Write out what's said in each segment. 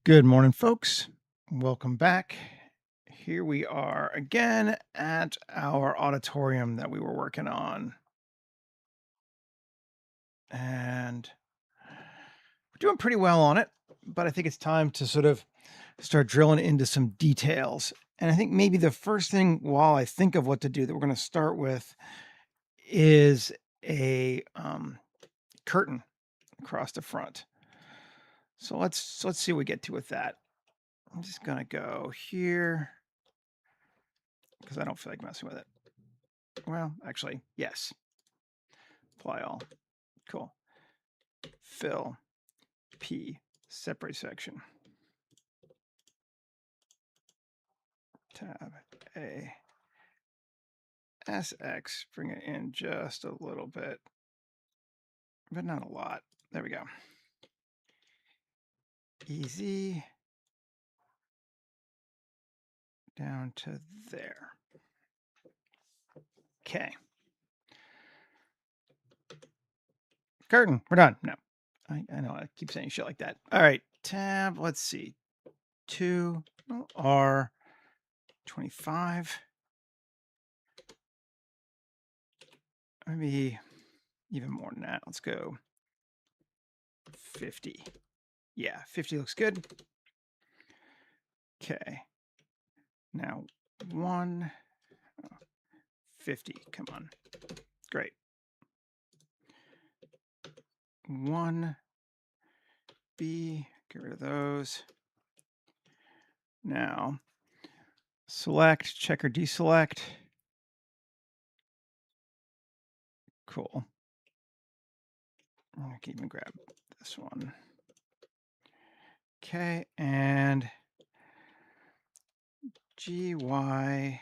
Good morning, folks. Welcome back. Here we are again at our auditorium that we were working on. And we're doing pretty well on it, but I think it's time to sort of start drilling into some details. And I think maybe the first thing, while I think of what to do, that we're going to start with is a curtain across the front. So let's see what we get to with that. I'm just going to go here because I don't feel like messing with it. Well, actually, yes. Apply all. Cool. Fill P separate section. Tab A. SX, bring it in just a little bit, but not a lot. There we go. EZ down to there. Okay. Curtain, we're done. No, I know I keep saying shit like that. All right, tab, let's see. 2 R 25. Maybe even more than that. Let's go 50. Yeah, 50 looks good. Okay. Now 150. Come on. Great. 1B. Get rid of those. Now select, check or deselect. Cool. I can even grab this one. Okay, and GY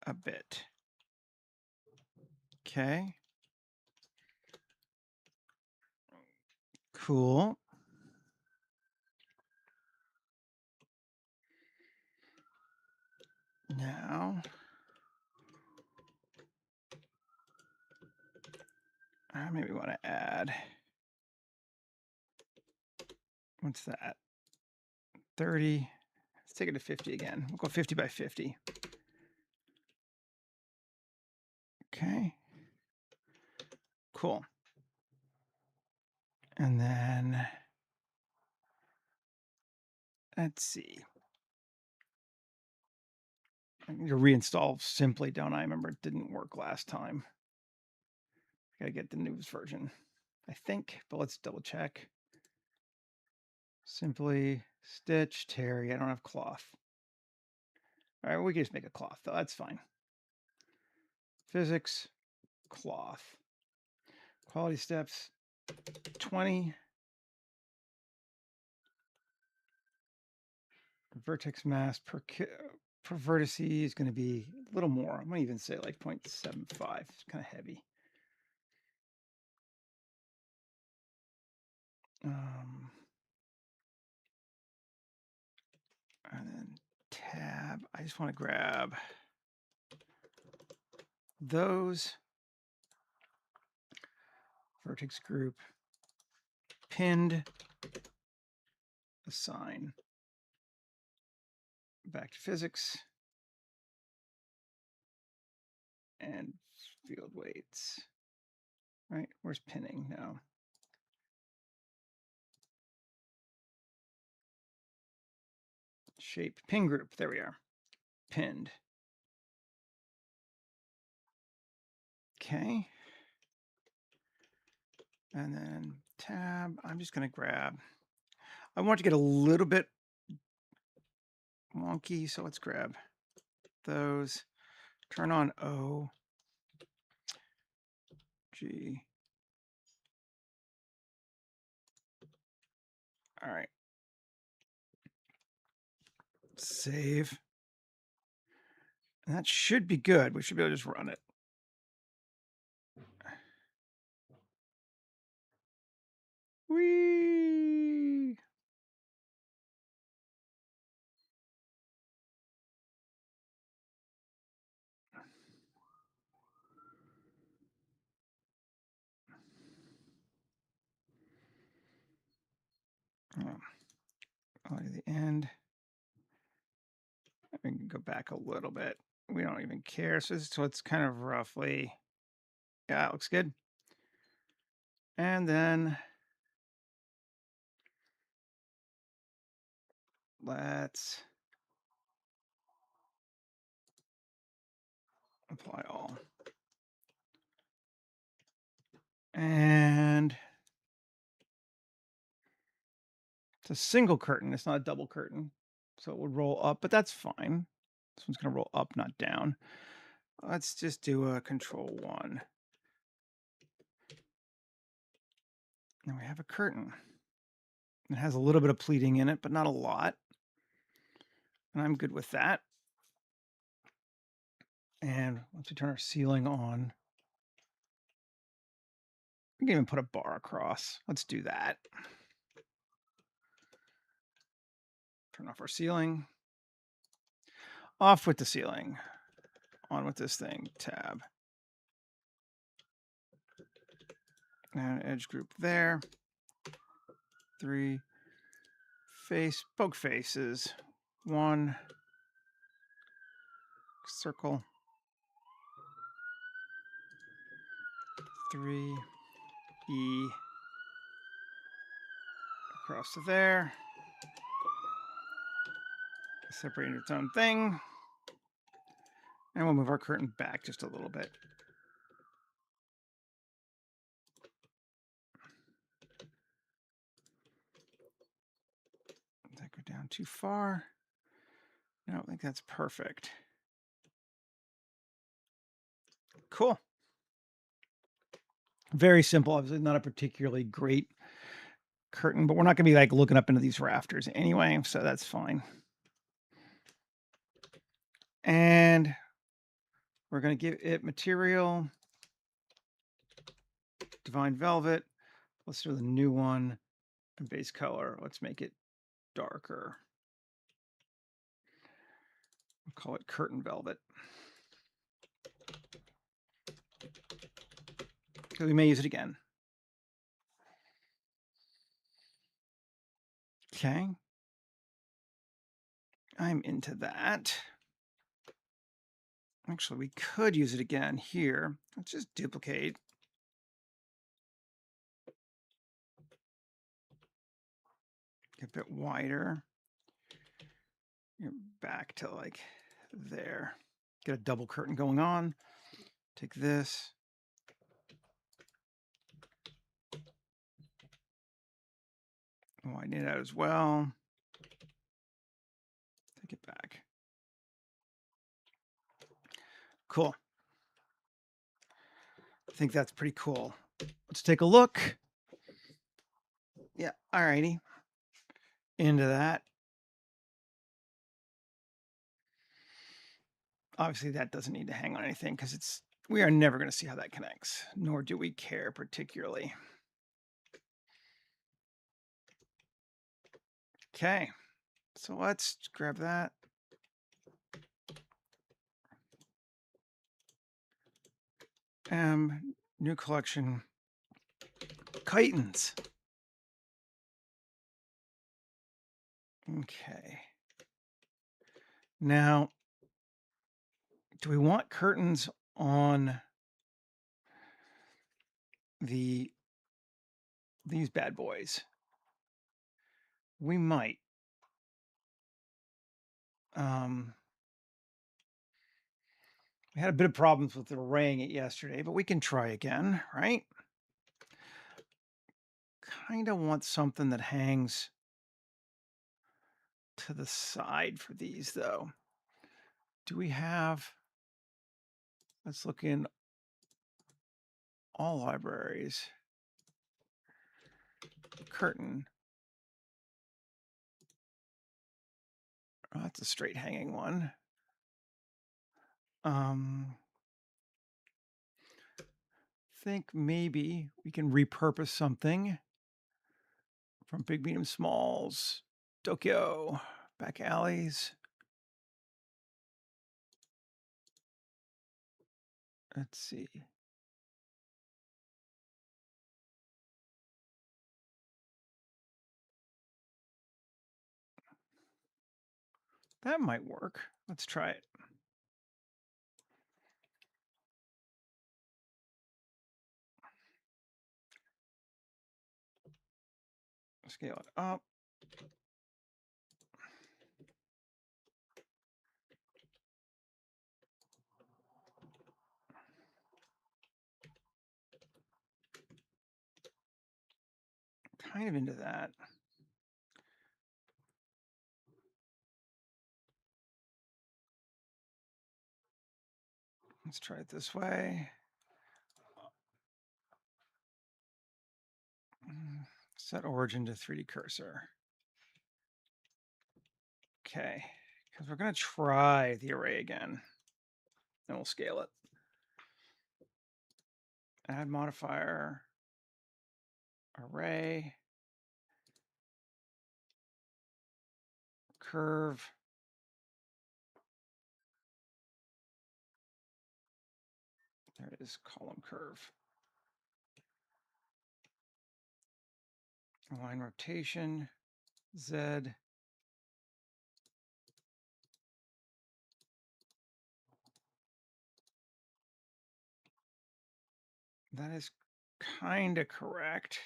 a bit. Okay. Cool. Now, I maybe want to add, what's that? 30. Let's take it to 50 again. We'll go 50 by 50. Okay. Cool. And then, let's see. I need to reinstall Simply, don't I? Remember, it didn't work last time. I gotta get the newest version, I think, but let's double check. Simply, stitch, Terry. I don't have cloth. All right, we can just make a cloth, though. That's fine. Physics, cloth. Quality steps, 20. Vertex mass per vertice is going to be a little more. I'm going to even say like 0.75. It's kind of heavy. And then tab. I just want to grab those. Vertex group. Pinned. Assign. Back to physics. And field weights. Right? Where's pinning now? Shape pin group. There we are. Pinned. Okay. And then tab. I'm just going to grab. I want to get a little bit wonky, so let's grab those. Turn on O. G. All right. Save. And that should be good. We should be able to just run it. Whee! All the way to the end. I can go back a little bit. We don't even care. So it's kind of roughly, yeah, it looks good. And then let's apply all. And it's a single curtain. It's not a double curtain. So it would roll up, but that's fine. This one's going to roll up, not down. Let's just do a control 1. Now we have a curtain. It has a little bit of pleating in it, but not a lot. And I'm good with that. And once we turn our ceiling on, we can even put a bar across. Let's do that. Turn off our ceiling. Off with the ceiling. On with this thing. Tab. And edge group there. 3 poke faces. 1 circle. 3 E across to there. Separate into its own thing. And we'll move our curtain back just a little bit. Did that go down too far? I don't think that's perfect. Cool. Very simple. Obviously not a particularly great curtain, but we're not going to be like looking up into these rafters anyway, so that's fine. And we're going to give it material, Divine Velvet. Let's do the new one, and base color. Let's make it darker. We'll call it Curtain Velvet. Because we may use it again. Okay. I'm into that. Actually, we could use it again here. Let's just duplicate. Get a bit wider. You're back to like there. Get a double curtain going on. Take this. Widen it out as well. Take it back. Cool. I think that's pretty cool. Let's take a look. Yeah, all righty. Into that. Obviously, that doesn't need to hang on anything because we are never going to see how that connects, nor do we care particularly. Okay, so let's grab that. New collection, chitons. Okay. Now, do we want curtains on these bad boys? We might. We had a bit of problems with arraying it yesterday, but we can try again, right? Kind of want something that hangs to the side for these, though. Do we have... Let's look in all libraries. Curtain. Oh, that's a straight hanging one. Think maybe we can repurpose something from big, medium, smalls, Tokyo, back alleys. Let's see. That might work. Let's try it. Scale it up. Kind of into that. Let's try it this way. Set origin to 3D cursor. Okay, because we're going to try the array again. Then we'll scale it. Add modifier, array, curve. There it is, column curve. Align rotation, Z. That is kind of correct.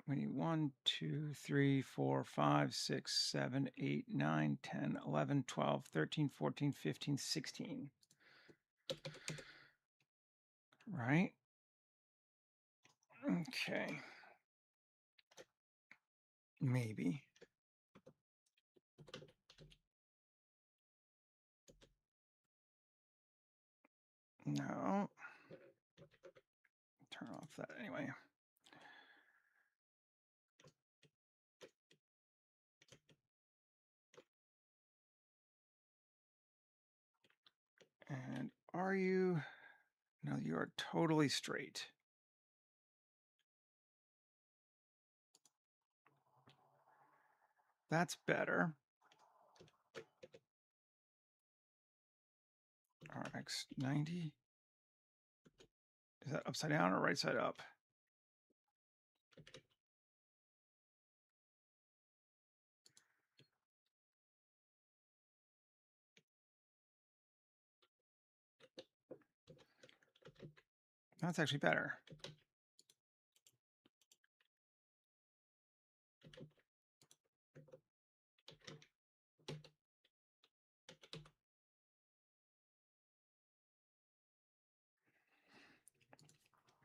We need 1, 2, 3, 4, 5, 6, 7, 8, 9, 10, 11, 12, 13, 14, 15, 16. Right? Okay. Maybe. No. Turn off that anyway. And are you? No, you are totally straight. That's better. RX 90. Is that upside down or right side up? That's actually better.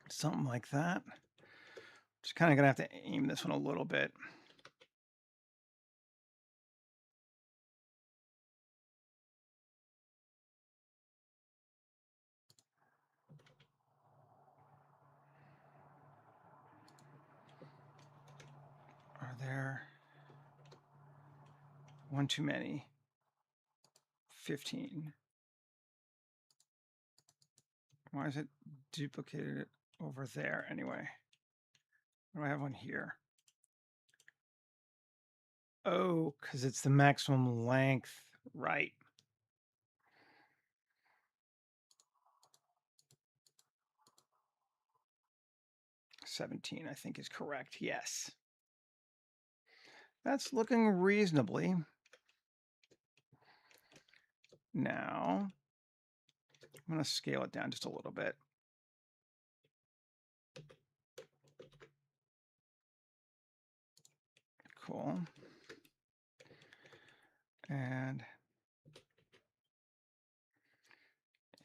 Something like that. Just kind of gonna have to aim this one a little bit. Are there one too many? 15. Why is it duplicated it over there anyway? Do I have one here? Oh, because it's the maximum length, right? $17, I think, is correct. Yes. That's looking reasonably. Now, I'm going to scale it down just a little bit. Cool. And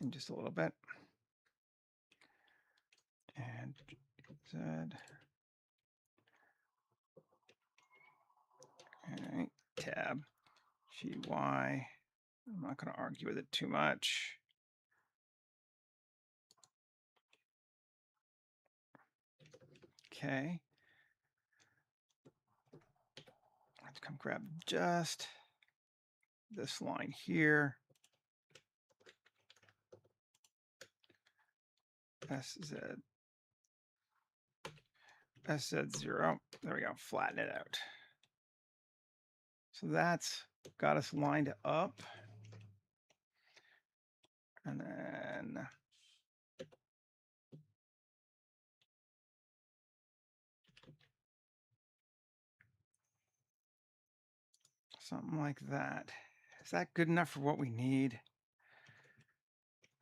in just a little bit. And Z. All right, tab, GY. I'm not going to argue with it too much. Okay. Let's come grab just this line here. SZ0. There we go. Flatten it out. So that's got us lined up. And then Something like that. Is that good enough for what we need?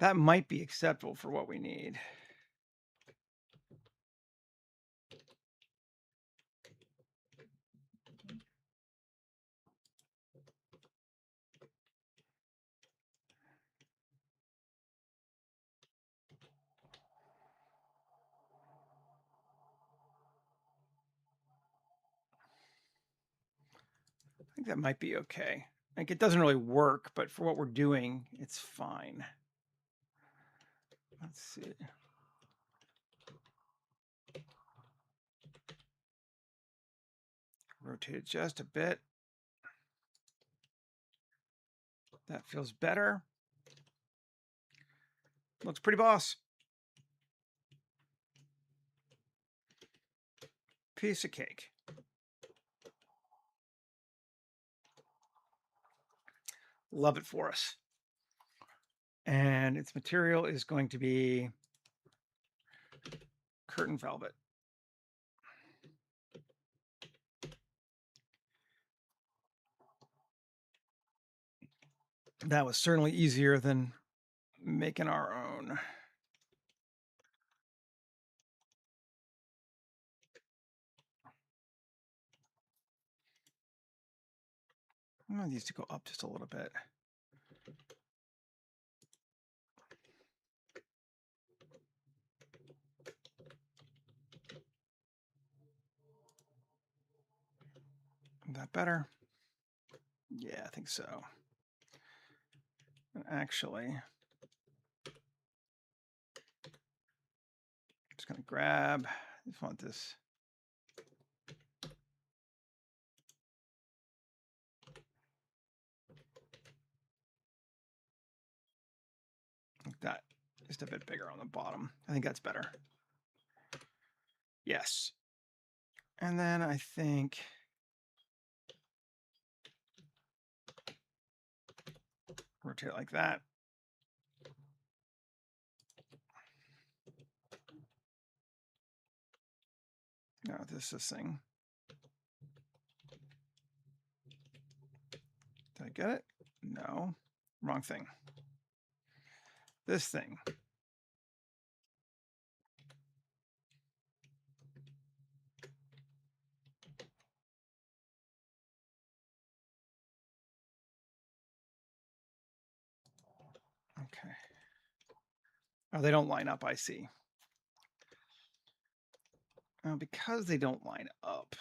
That might be acceptable for what we need. I think that might be okay. Like, it doesn't really work, but for what we're doing, it's fine. Let's see. Rotate it just a bit. That feels better. Looks pretty boss. Piece of cake. Love it for us. And its material is going to be curtain velvet. That was certainly easier than making our own. I want these to go up just a little bit. Is that better? Yeah, I think so. And actually, I'm just going to grab, I just want this. Like that, just a bit bigger on the bottom. I think that's better. Yes. And then I think rotate it like that. No, this thing. Did I get it? No, wrong thing. This thing. Okay. Oh, they don't line up, I see. Because they don't line up,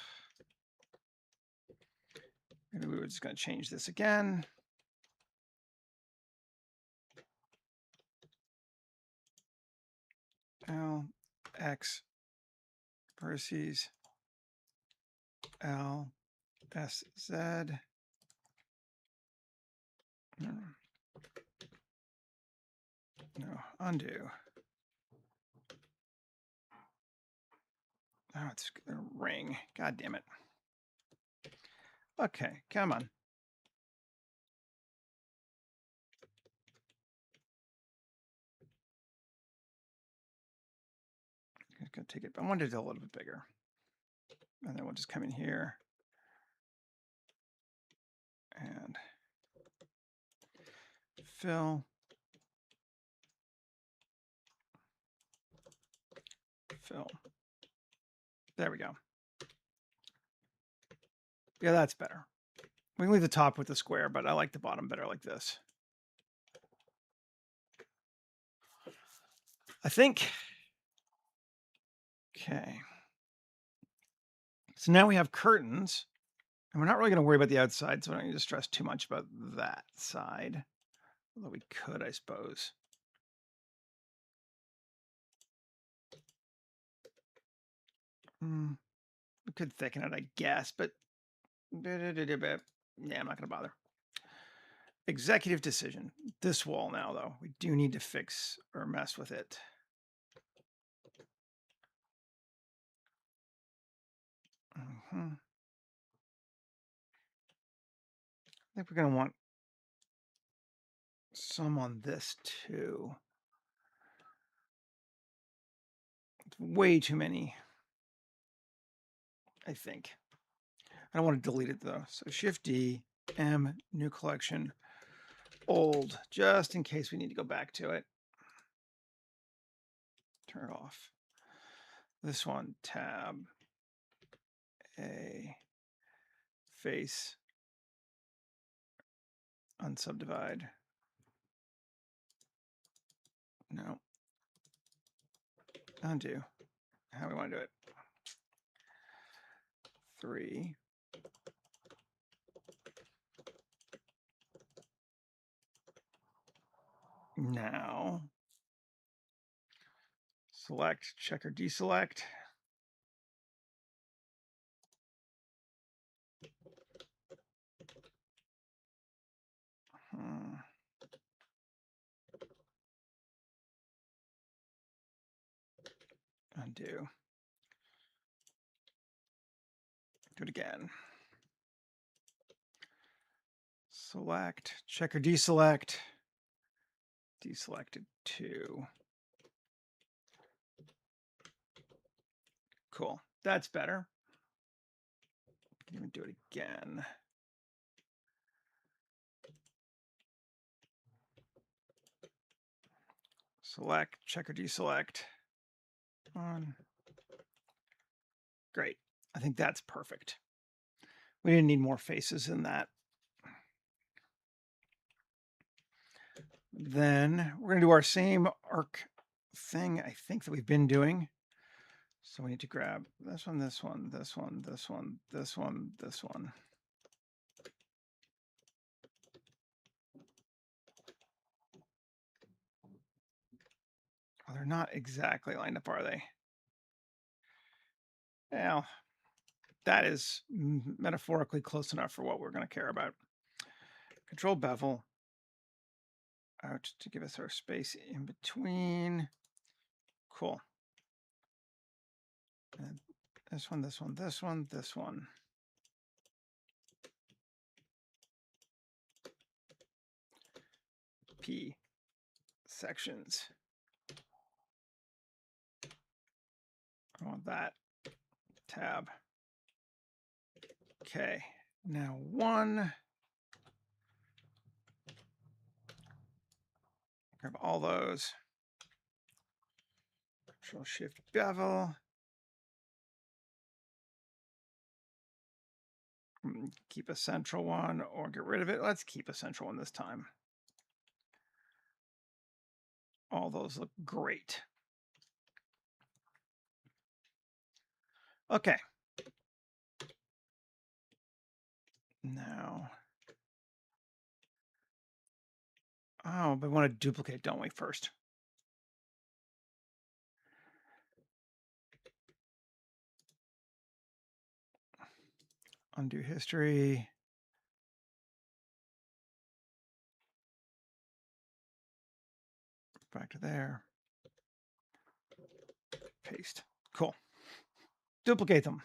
maybe we were just going to change this again. L, X, versus L, S, Z. No, undo. Oh, it's a ring. God damn it. Okay, come on. I'm going to take it. I wanted it a little bit bigger. And then we'll just come in here. And fill. Fill. There we go. Yeah, that's better. We can leave the top with the square, but I like the bottom better like this. I think. Okay. So now we have curtains, and we're not really going to worry about the outside, so I don't need to stress too much about that side. Although we could, I suppose. We could thicken it, I guess, but yeah, I'm not going to bother. Executive decision. This wall now, though, we do need to fix or mess with it. I think we're going to want some on this too. It's way too many, I think. I don't want to delete it though. So Shift D, M new collection old, just in case we need to go back to it. Turn it off. This one, tab A face unsubdivide. No. Undo. How we want to do it. 3. Now select, check or deselect. Undo. Do it again. Select, check or deselect. Deselected 2. Cool. That's better. Even do it again. Select, check or deselect. On. Great. I think that's perfect. We didn't need more faces than that. Then we're going to do our same arc thing, I think, that we've been doing. So we need to grab this one, this one, this one, this one, this one, this one. Oh, they're not exactly lined up, are they? Well, that is metaphorically close enough for what we're going to care about. Control bevel out to give us our space in between. Cool. And this one, this one, this one, this one. P sections. I want that tab. Okay, now 1. Grab all those. Control Shift bevel. Keep a central one or get rid of it. Let's keep a central one this time. All those look great. Okay. Now, oh, we want to duplicate, don't we, first? Undo history. Back to there. Paste. Cool. Duplicate them.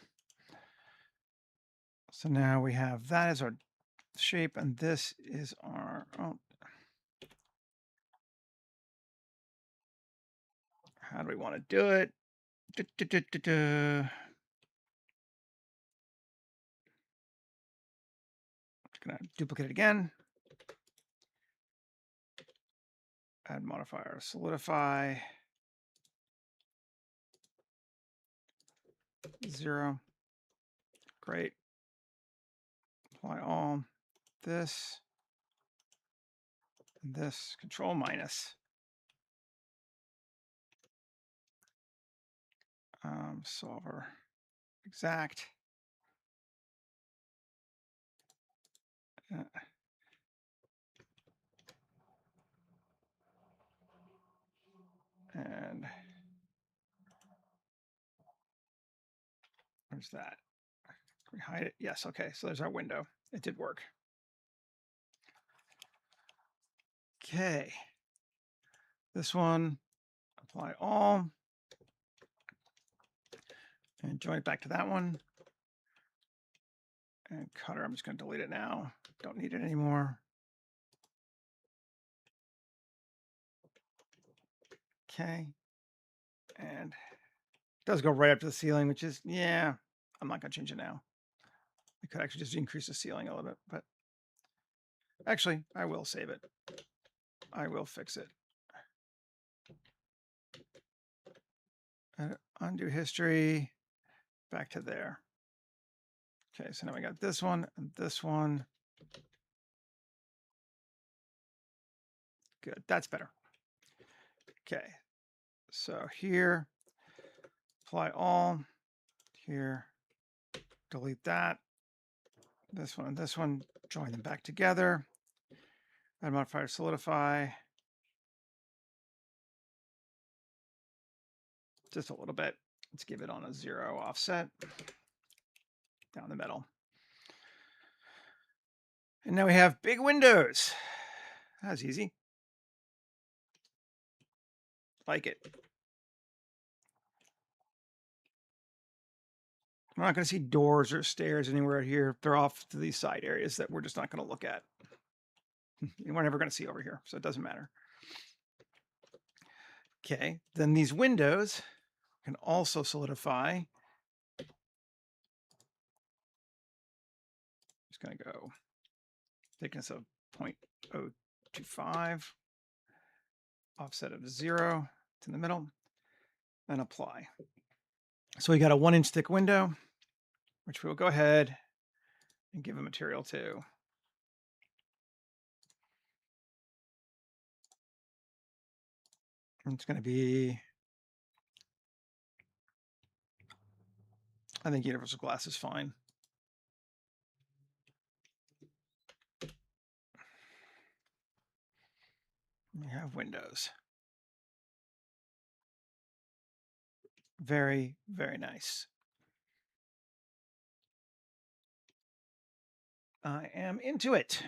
So now we have that as our shape, and this is our, oh, how do we want to do it? Gonna duplicate it again. Add modifier, solidify. 0. Great. Apply all. This. And this. Control minus. Solver. Exact. And where's that? Can we hide it? Yes. Okay. So there's our window. It did work. Okay. This one, apply all. And join it back to that one. And cutter, I'm just going to delete it now. Don't need it anymore. Okay. And it does go right up to the ceiling, which is, yeah, I'm not going to change it now. I could actually just increase the ceiling a little bit, but Actually, I will save it. I will fix it. Undo history, back to there. Okay, so now we got this one and this one. Good, that's better. Okay, so here, apply all, here, delete that. This one and this one, join them back together. Add modifier solidify. Just a little bit. Let's give it on a 0 offset down the middle. And now we have big windows. That's easy. Like it. We're not going to see doors or stairs anywhere here. They're off to these side areas that we're just not going to look at. We're never going to see over here, so it doesn't matter. Okay, then these windows can also solidify. Just going to go thickness of 0.025, offset of 0 to the middle, and apply. So we got a 1-inch thick window, which we'll go ahead and give a material to. And it's going to be, I think universal glass is fine. We have windows. Very, very nice. I am into it.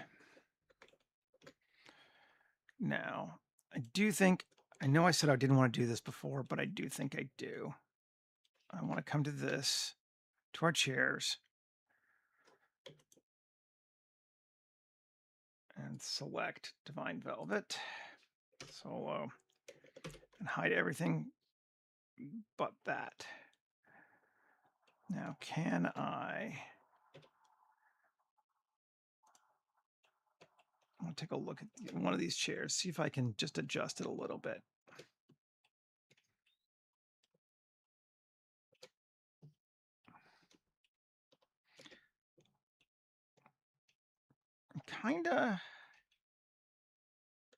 Now, I do think, I know I said I didn't want to do this before, but I do think I do. I want to come to this, to our chairs, and select Divine Velvet, Solo, and hide everything but that. Now, can I want to take a look at one of these chairs, see if I can just adjust it a little bit. Kind of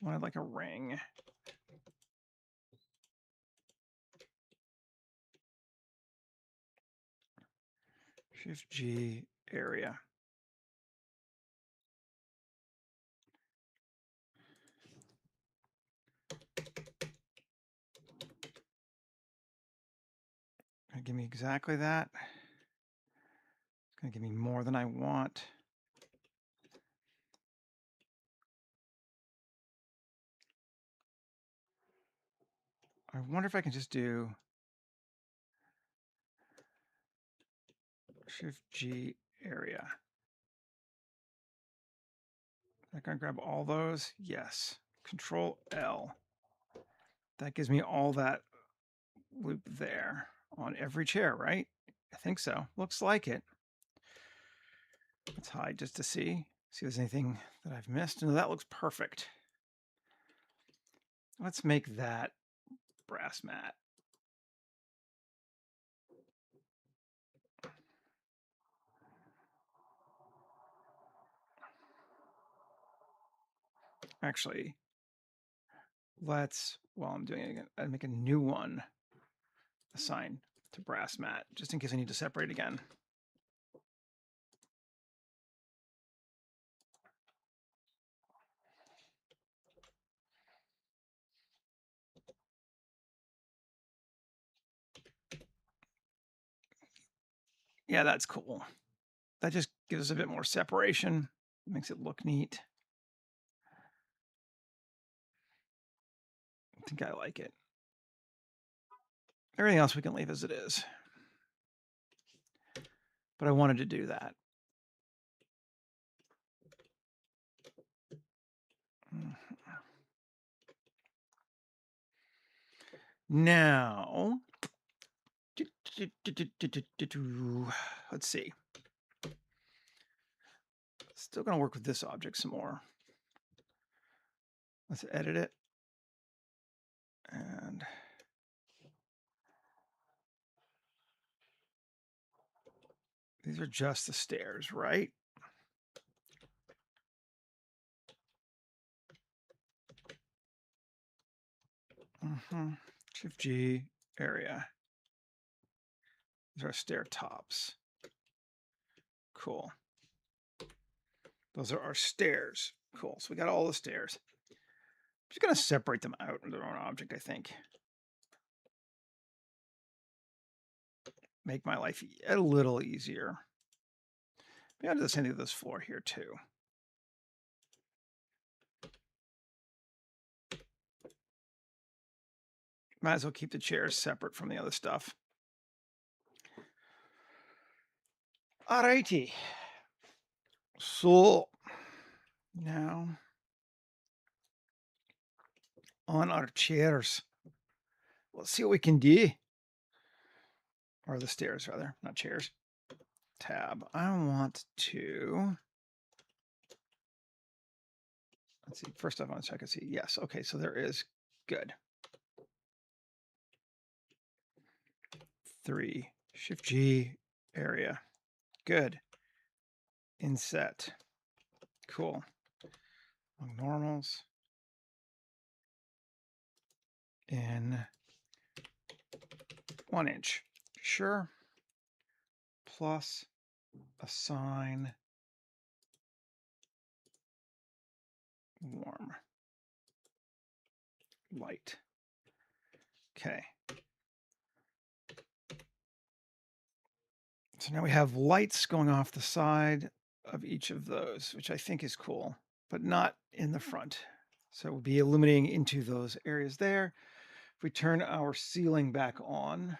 wanted like a ring. Shift G area. Gonna give me exactly that. It's gonna give me more than I want. I wonder if I can just do Shift G area. Am I gonna grab all those? Yes. Control L. That gives me all that loop there on every chair, right? I think so. Looks like it. Let's hide just to see if there's anything that I've missed. No, that looks perfect. Let's make that brass mat. Actually, let's, while I'm doing it again, I'd make a new one assigned to brass mat, just in case I need to separate again. Yeah, that's cool. That just gives us a bit more separation, makes it look neat. I think I like it. Everything else we can leave as it is. But I wanted to do that. Now, let's see. Still going to work with this object some more. Let's edit it. And these are just the stairs, right? Shift G, area. These are stair tops. Cool. Those are our stairs. Cool. So we got all the stairs. I'm just going to separate them out in their own object, I think. Make my life a little easier. Maybe I'll do the same thing with this floor here too. Might as well keep the chairs separate from the other stuff. Alrighty. So now on our chairs. Let's see what we can do. Or the stairs, rather, not chairs. Tab. I want to. Let's see. First off, I want to check and see. Yes. Okay. So there is. Good. 3. Shift G. Area. Good. Inset. Cool. Normals. In 1 inch. Sure. Plus assign warm light. Okay. So now we have lights going off the side of each of those, which I think is cool, but not in the front. So we'll be illuminating into those areas there. If we turn our ceiling back on,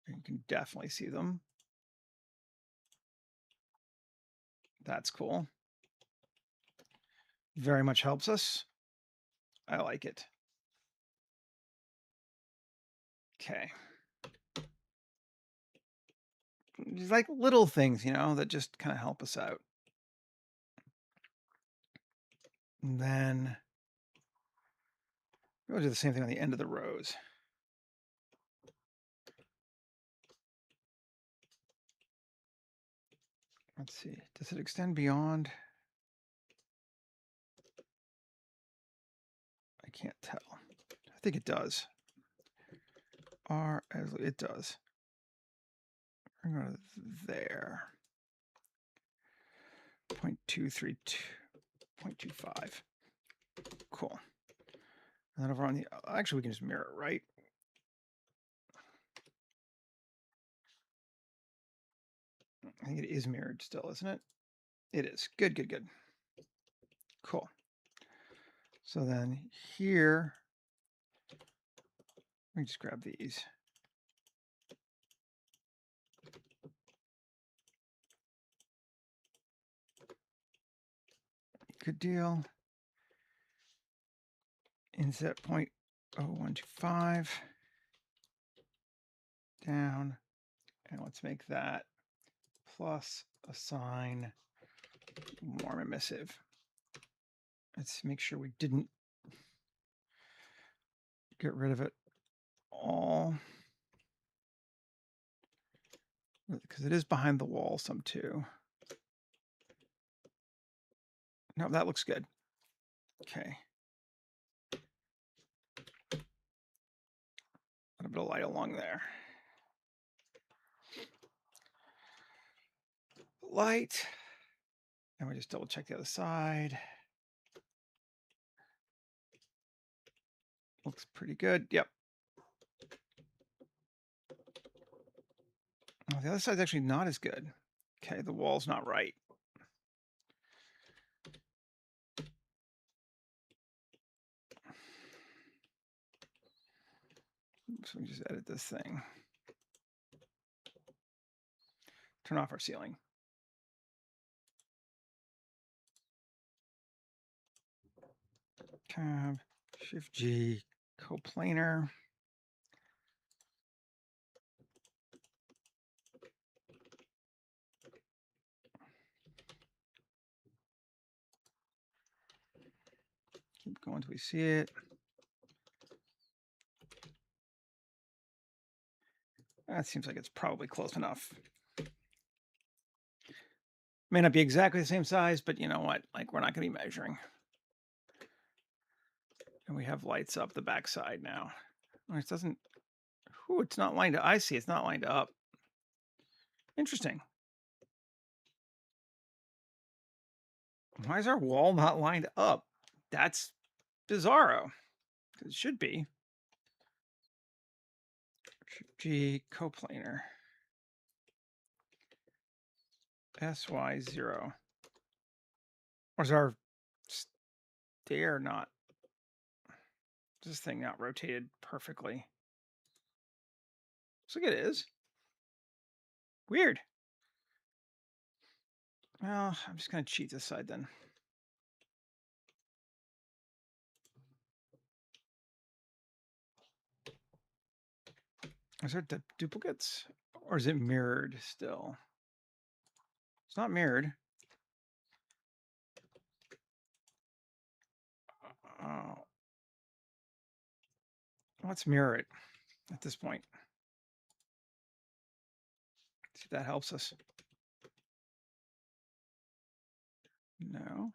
you can definitely see them. That's cool. Very much helps us. I like it. Okay. Just like little things, that just kind of help us out. And then we'll do the same thing on the end of the rows. Let's see. Does it extend beyond? I can't tell. I think it does. It does. We're going to go to there. 0.232, 0.25. Cool. And then over on the, actually we can just mirror it, right? I think it is mirrored still, isn't it? It is. Good, good, good. Cool. So then here, let me just grab these. Good deal. Inset 0.0125 down, and let's make that plus assign warm emissive. Let's make sure we didn't get rid of it all, because it is behind the wall some too. No, that looks good. Okay. A bit of light along there. Light. And we just double check the other side. Looks pretty good. Yep. Oh, the other side's actually not as good. Okay, the wall's not right. So we just edit this thing. Turn off our ceiling. Tab, Shift G, coplanar. Keep going until we see it. That seems like it's probably close enough. May not be exactly the same size, but you know what? Like, we're not going to be measuring. And we have lights up the backside now. Oh, it doesn't. Ooh, it's not lined up. I see. It's not lined up. Interesting. Why is our wall not lined up? That's bizarro. It should be. G coplanar. SY0. Or is our stair not? Is this thing not rotated perfectly? Looks like it is. Weird. Well, I'm just going to cheat this side then. Is there duplicates? Or is it mirrored still? It's not mirrored. Oh. Let's mirror it at this point. See if that helps us. No.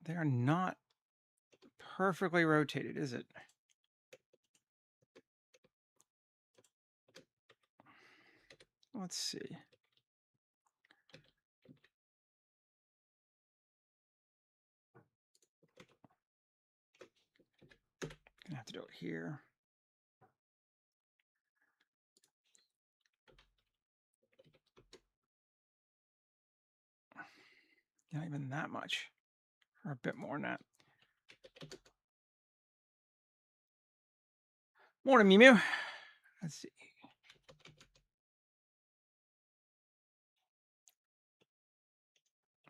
They are not perfectly rotated, is it? Let's see. Gonna have to do it here. Not even that much, or a bit more than that. Morning, Mew Mew. Let's see.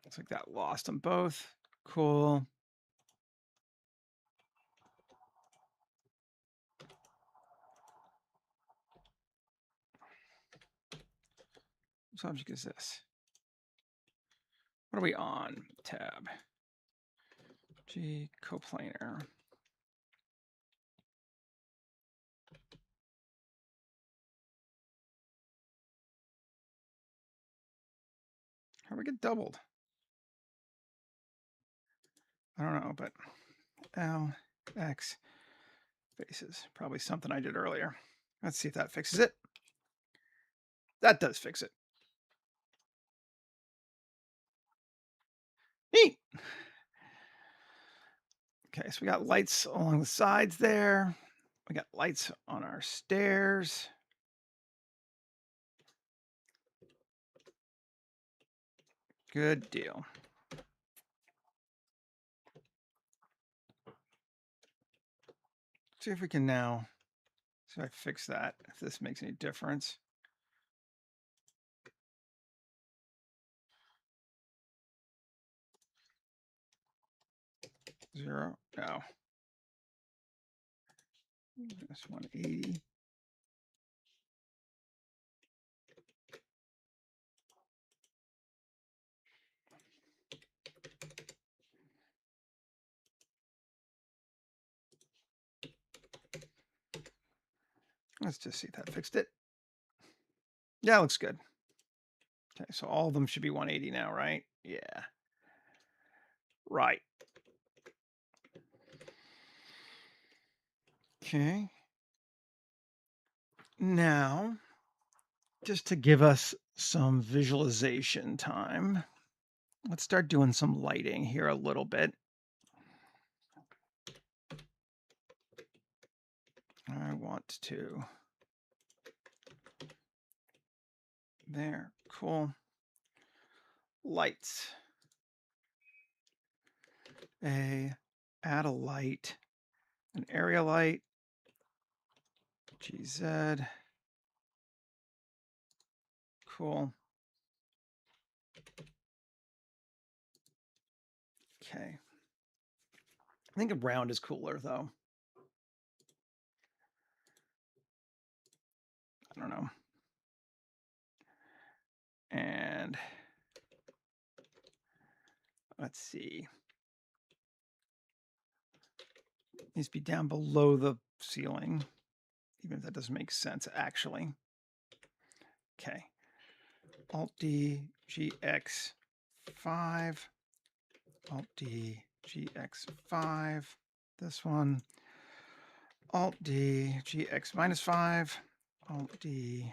Looks like that lost them both. Cool. What object is this? What are we on? Tab. G coplanar. How do we get doubled? I don't know, but L, X, faces. Probably something I did earlier. Let's see if that fixes it. That does fix it. Neat. Okay, so we got lights along the sides there. We got lights on our stairs. Good deal. See if we can now, see if I fix that, if this makes any difference. Zero, no. That's 180. Let's just see if that fixed it. Yeah, looks good. Okay, so all of them should be 180 now, right? Yeah. Right. Okay. Now, just to give us some visualization time, let's start doing some lighting here a little bit. I want to. There, cool. Lights. Add a light, an area light, GZ. Cool. Okay. I think a round is cooler though. I don't know. And let's see. needs to be down below the ceiling, even if that doesn't make sense actually. Okay. Alt D, GX 5, Alt D, GX 5, this one, Alt D, GX minus 5, Alt D,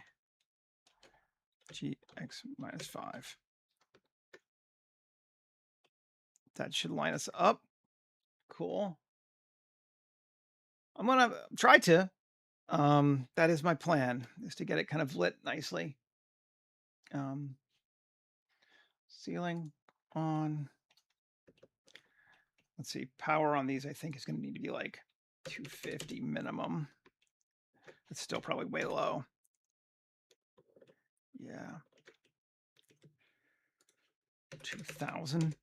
GX minus 5. That should line us up. Cool. I'm gonna try to. That is my plan, is to get it kind of lit nicely. Ceiling on. Let's see, power on these I think is going to need to be like 250 minimum. It's still probably way low. Yeah. 2000.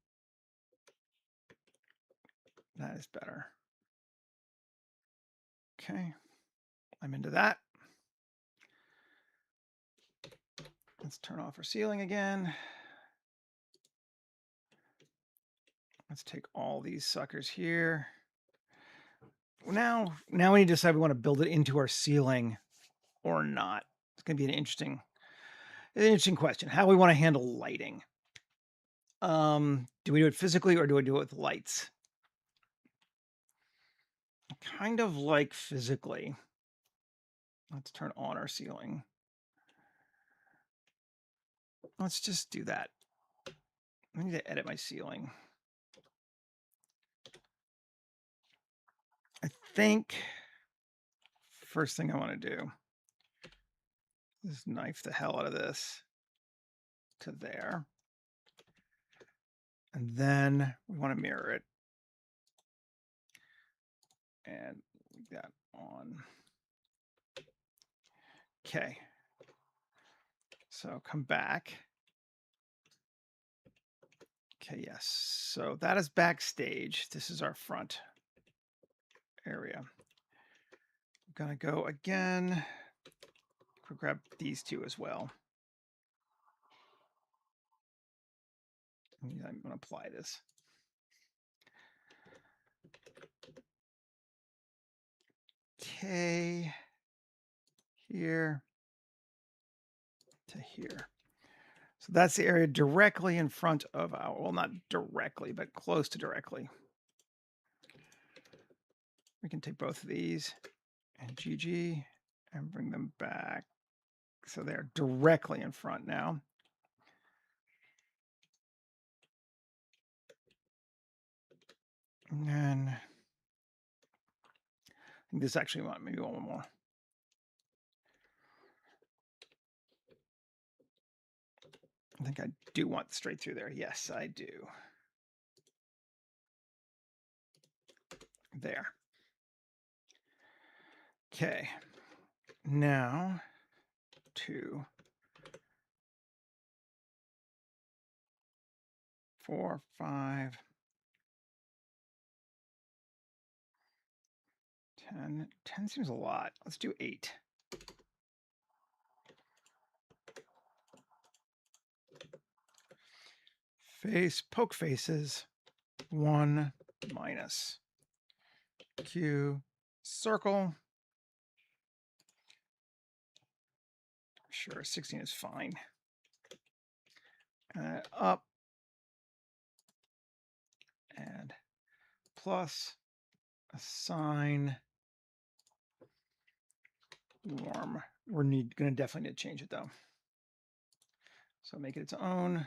That is better. Okay. I'm into that. Let's turn off our ceiling again. Let's take all these suckers here. Now we need to decide if we want to build it into our ceiling or not. It's going to be an interesting question. How we want to handle lighting. Do we do it physically or do I do it with lights? Kind of like physically. Let's turn on our ceiling. Let's just do that. I need to edit my ceiling. I think first thing I want to do is knife the hell out of this to there. And then we want to mirror it. And leave that on. Okay. So come back. Okay, yes. So that is backstage. This is our front area. I'm gonna go again. We'll grab these two as well. I'm gonna apply this. Okay. Here to here. So that's the area directly in front of our, well, not directly, but close to directly. We can take both of these and GG and bring them back. So they're directly in front now. And then I think this actually want maybe one more. I think I do want straight through there. Yes, I do. There. Okay. Now 2, 4, 5, 10. 10 seems a lot. Let's do 8. Face, poke faces, 1 minus Q circle. Sure, 16 is fine. Up and plus assign warm. We're going to definitely need to change it though. So make it its own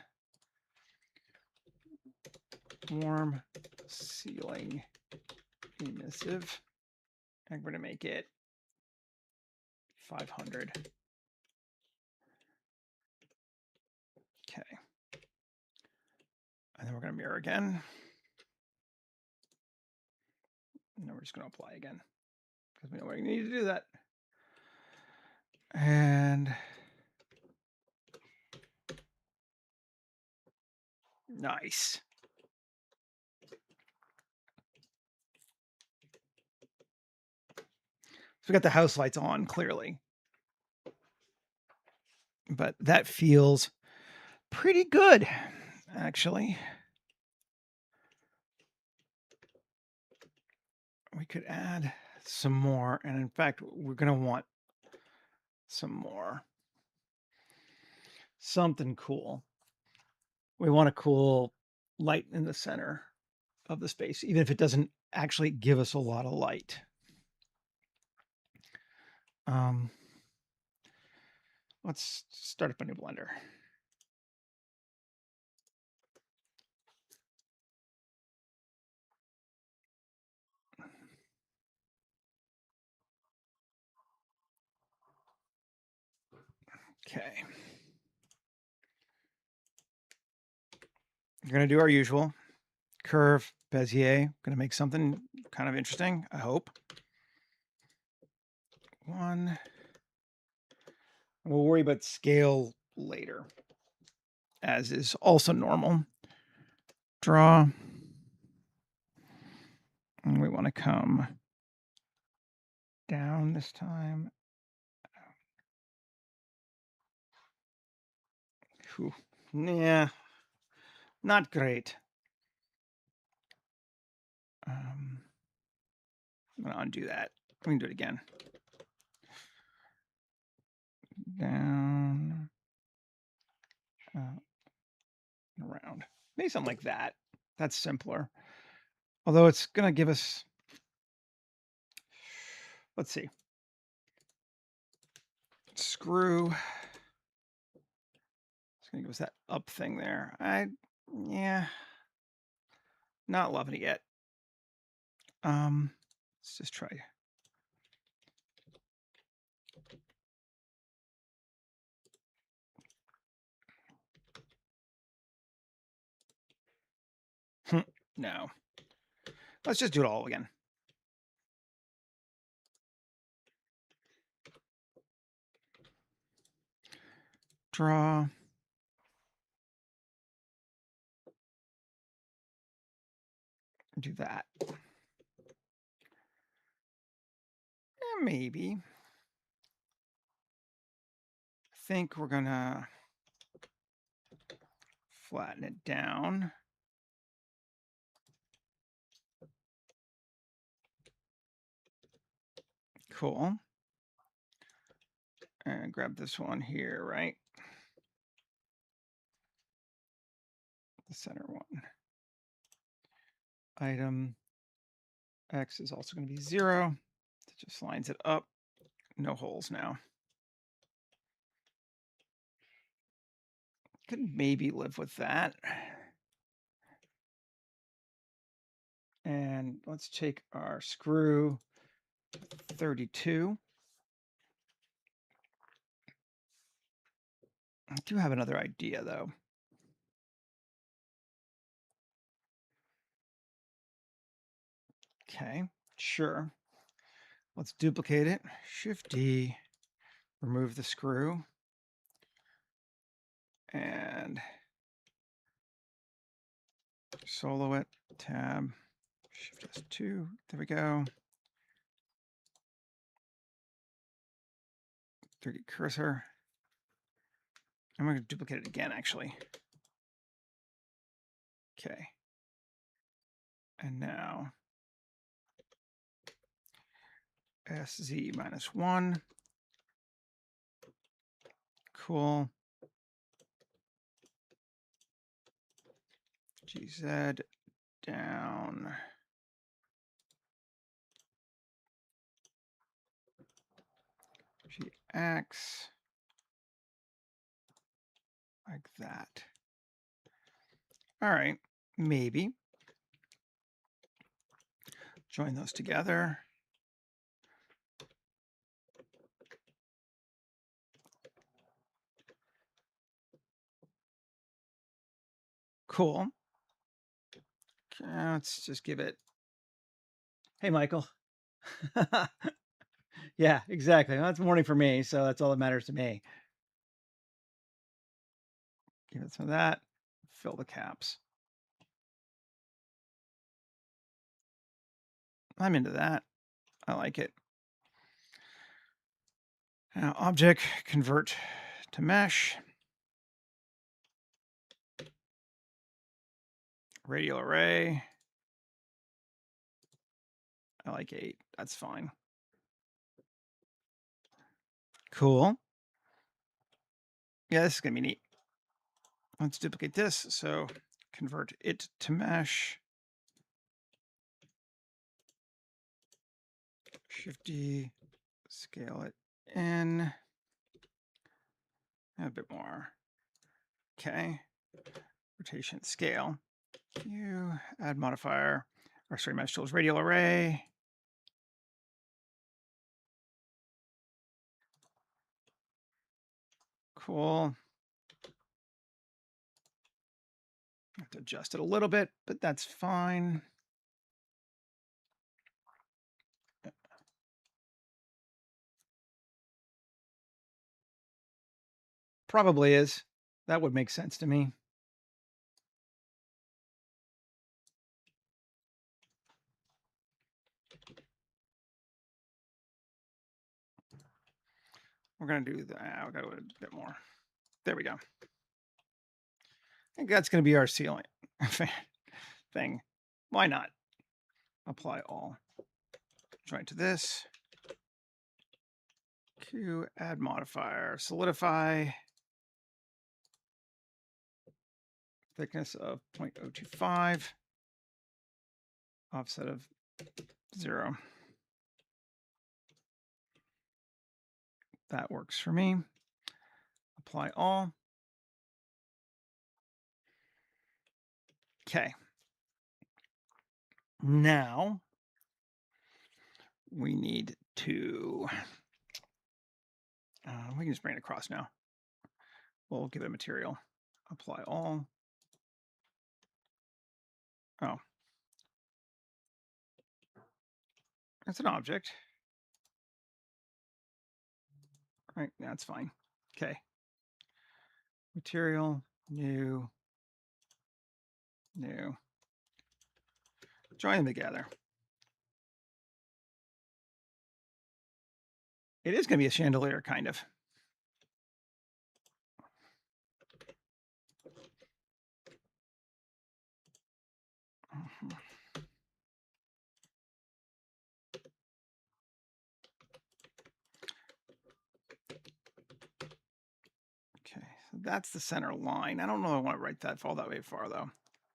warm ceiling emissive. And we're going to make it 500. Okay. And then we're going to mirror again. And then we're just going to apply again because we know we need to do that. And nice. So we got the house lights on clearly. But that feels pretty good, actually. we could add some more. And in fact, we're going to want some more. Something cool. We want a cool light in the center of the space, even if it doesn't actually give us a lot of light. Let's start up a new Blender. Okay. We're going to do our usual curve, Bezier. Going to make something kind of interesting, I hope. One. We'll worry about scale later, as is also normal. Draw. And we want to come down this time. Whew. Yeah, not great. I'm going to undo that. We can do it again. Down. Around. Maybe something like that. That's simpler. Although it's going to give us, let's see, screw. It's going to give us that up thing there. Yeah, not loving it yet. Let's just try. No. Let's just do it all again. Draw. Do that. Maybe. I think we're going to flatten it down. Cool. And grab this one here, right? The center one. Item X is also going to be 0. It just lines it up. No holes now. Could maybe live with that. And let's take our screw 32. I do have another idea, though. Okay, sure. Let's duplicate it. Shift-D, remove the screw. And solo it, tab, Shift-S2, there we go. 3D cursor. I'm going to duplicate it again, actually. Okay. And now SZ -1. Cool. GZ down. GX. Like that. All right, maybe. Join those together. Cool. Okay, let's just give it. Hey, Michael. Yeah, exactly. Well, it's morning for me, so that's all that matters to me. Give it some of that. Fill the caps. I'm into that. I like it. Now, object, convert to mesh. Radial array. I like 8. That's fine. Cool. Yeah, this is going to be neat. Let's duplicate this. So convert it to mesh. Shift D, scale it in. A bit more. Okay. Rotation scale. You add modifier, or sorry, mesh tools, radial array. Cool. I have to adjust it a little bit, but that's fine. Probably is. That would make sense to me. We're going to do that. We'll go a bit more. There we go. I think that's going to be our ceiling thing. Why not? Apply all. Join to this. Q, add modifier, solidify. Thickness of 0.025. Offset of 0. That works for me. Apply all. Okay. Now we need to, we can just bring it across now. We'll give it a material. Apply all. Oh. That's an object. Right, that's fine. Okay. Material, new. Join them together. It is going to be a chandelier, kind of. Okay, so that's the center line. I don't know if I want to write that fall that way far, though.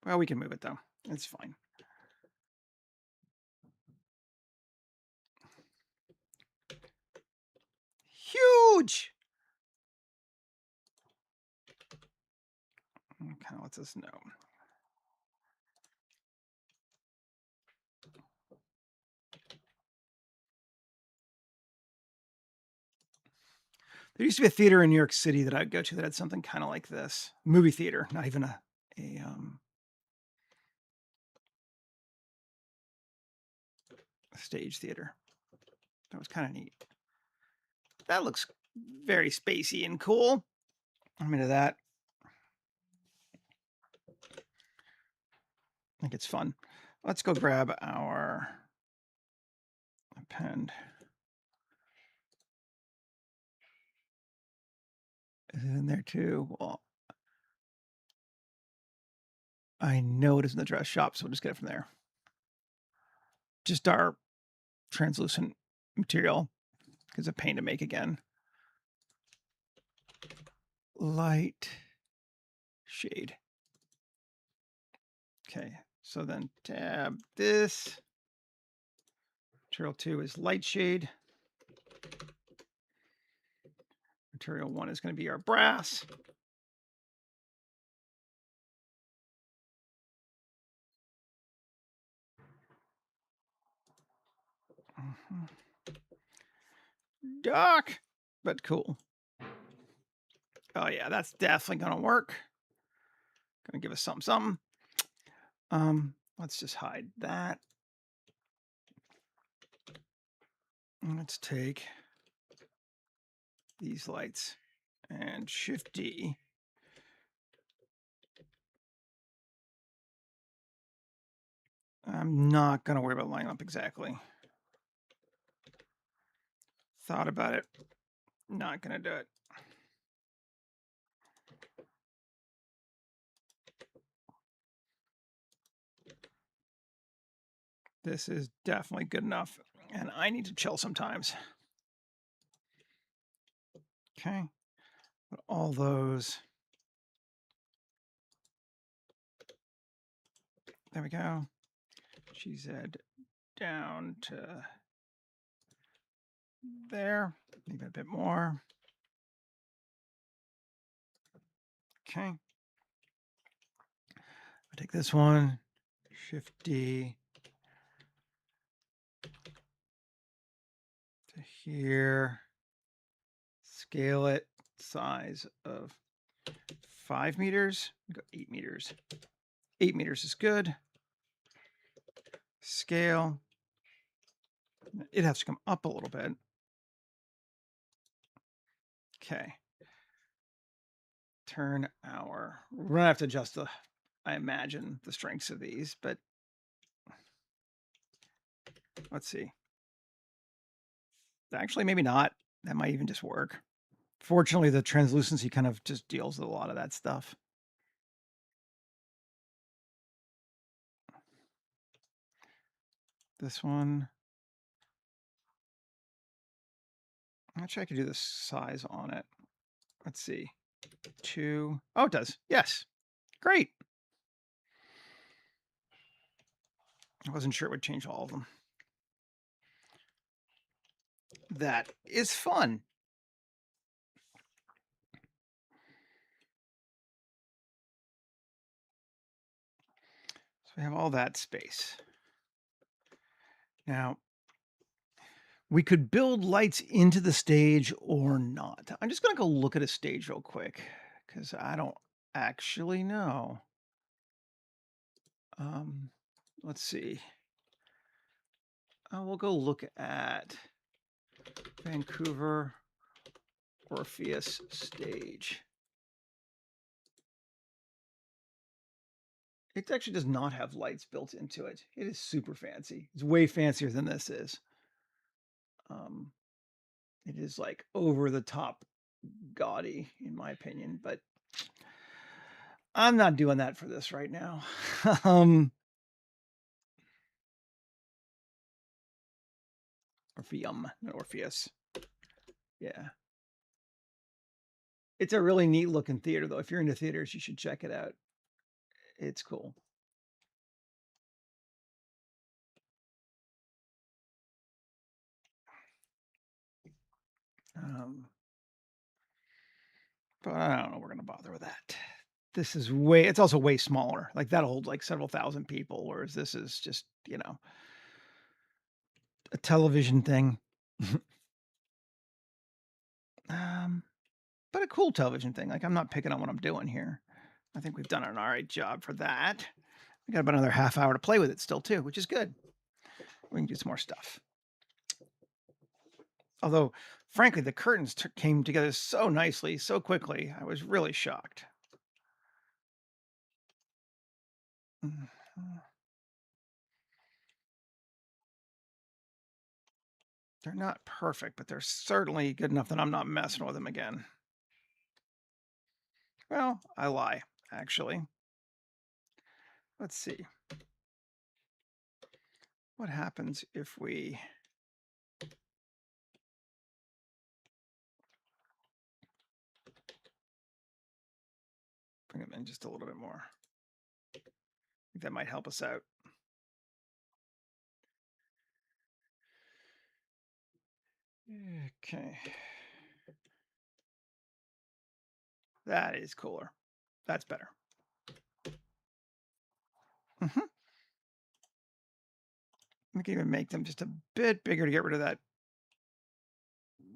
Well, we can move it, though. It's fine. Huge! Kind of lets us know. There used to be a theater in New York City that I'd go to that had something kind of like this. Movie theater, not even a stage theater. That was kind of neat. That looks very spacey and cool. I'm into that. I think it's fun. Let's go grab our append. Is it in there too? Well, I know it is in the dress shop, so we'll just get it from there. Just our translucent material is a pain to make again. Light shade. Okay, so then tab this. Material 2 is light shade. Material 1 is going to be our brass. Dark, but cool. Oh yeah, that's definitely going to work. Going to give us something. Let's just hide that. Let's take these lights and Shift D. I'm not going to worry about lining up exactly. Thought about it. Not going to do it. This is definitely good enough, and I need to chill sometimes. Okay, put all those. There we go. GZ down to there, maybe a bit more. Okay. I take this one, Shift D to here, scale it, size of 5 meters, go 8 meters. 8 meters is good. Scale. It has to come up a little bit. Okay. Turn our, we're gonna have to adjust the, I imagine, the strengths of these, but let's see. Actually, maybe not. That might even just work. Fortunately, the translucency kind of just deals with a lot of that stuff. This one. Actually, I could do the size on it. Let's see. 2. Oh, it does. Yes. Great. I wasn't sure it would change all of them. That is fun. So we have all that space. Now, we could build lights into the stage or not. I'm just going to go look at a stage real quick because I don't actually know. Let's see. We'll go look at Vancouver Orpheus stage. It actually does not have lights built into it. It is super fancy. It's way fancier than this is. It is like over the top gaudy, in my opinion, but I'm not doing that for this right now. Orpheum, not Orpheus. Yeah. It's a really neat looking theater, though. If you're into theaters, you should check it out. It's cool. But I don't know. We're going to bother with that. This is way, it's also way smaller. Like that'll hold like several thousand people, whereas this is just, you know, a television thing. But a cool television thing. Like I'm not picking on what I'm doing here. I think we've done an all right job for that. We got about another half hour to play with it still too, which is good. We can do some more stuff. Although, frankly, the curtains came together so nicely, so quickly. I was really shocked. They're not perfect, but they're certainly good enough that I'm not messing with them again. Well, I lie, actually. Let's see. What happens if we bring them in just a little bit more? I think that might help us out. Okay. That is cooler. That's better. We can even make them just a bit bigger to get rid of that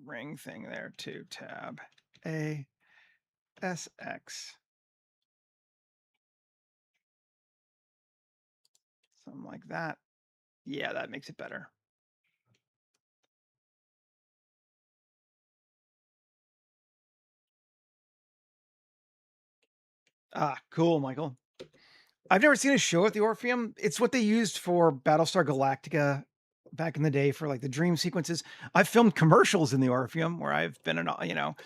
ring thing there too. Tab A SX. Something like that. Yeah, that makes it better. Ah, cool, Michael. I've never seen a show at the Orpheum. It's what they used for Battlestar Galactica back in the day for like the dream sequences. I've filmed commercials in the Orpheum where I've been, you know,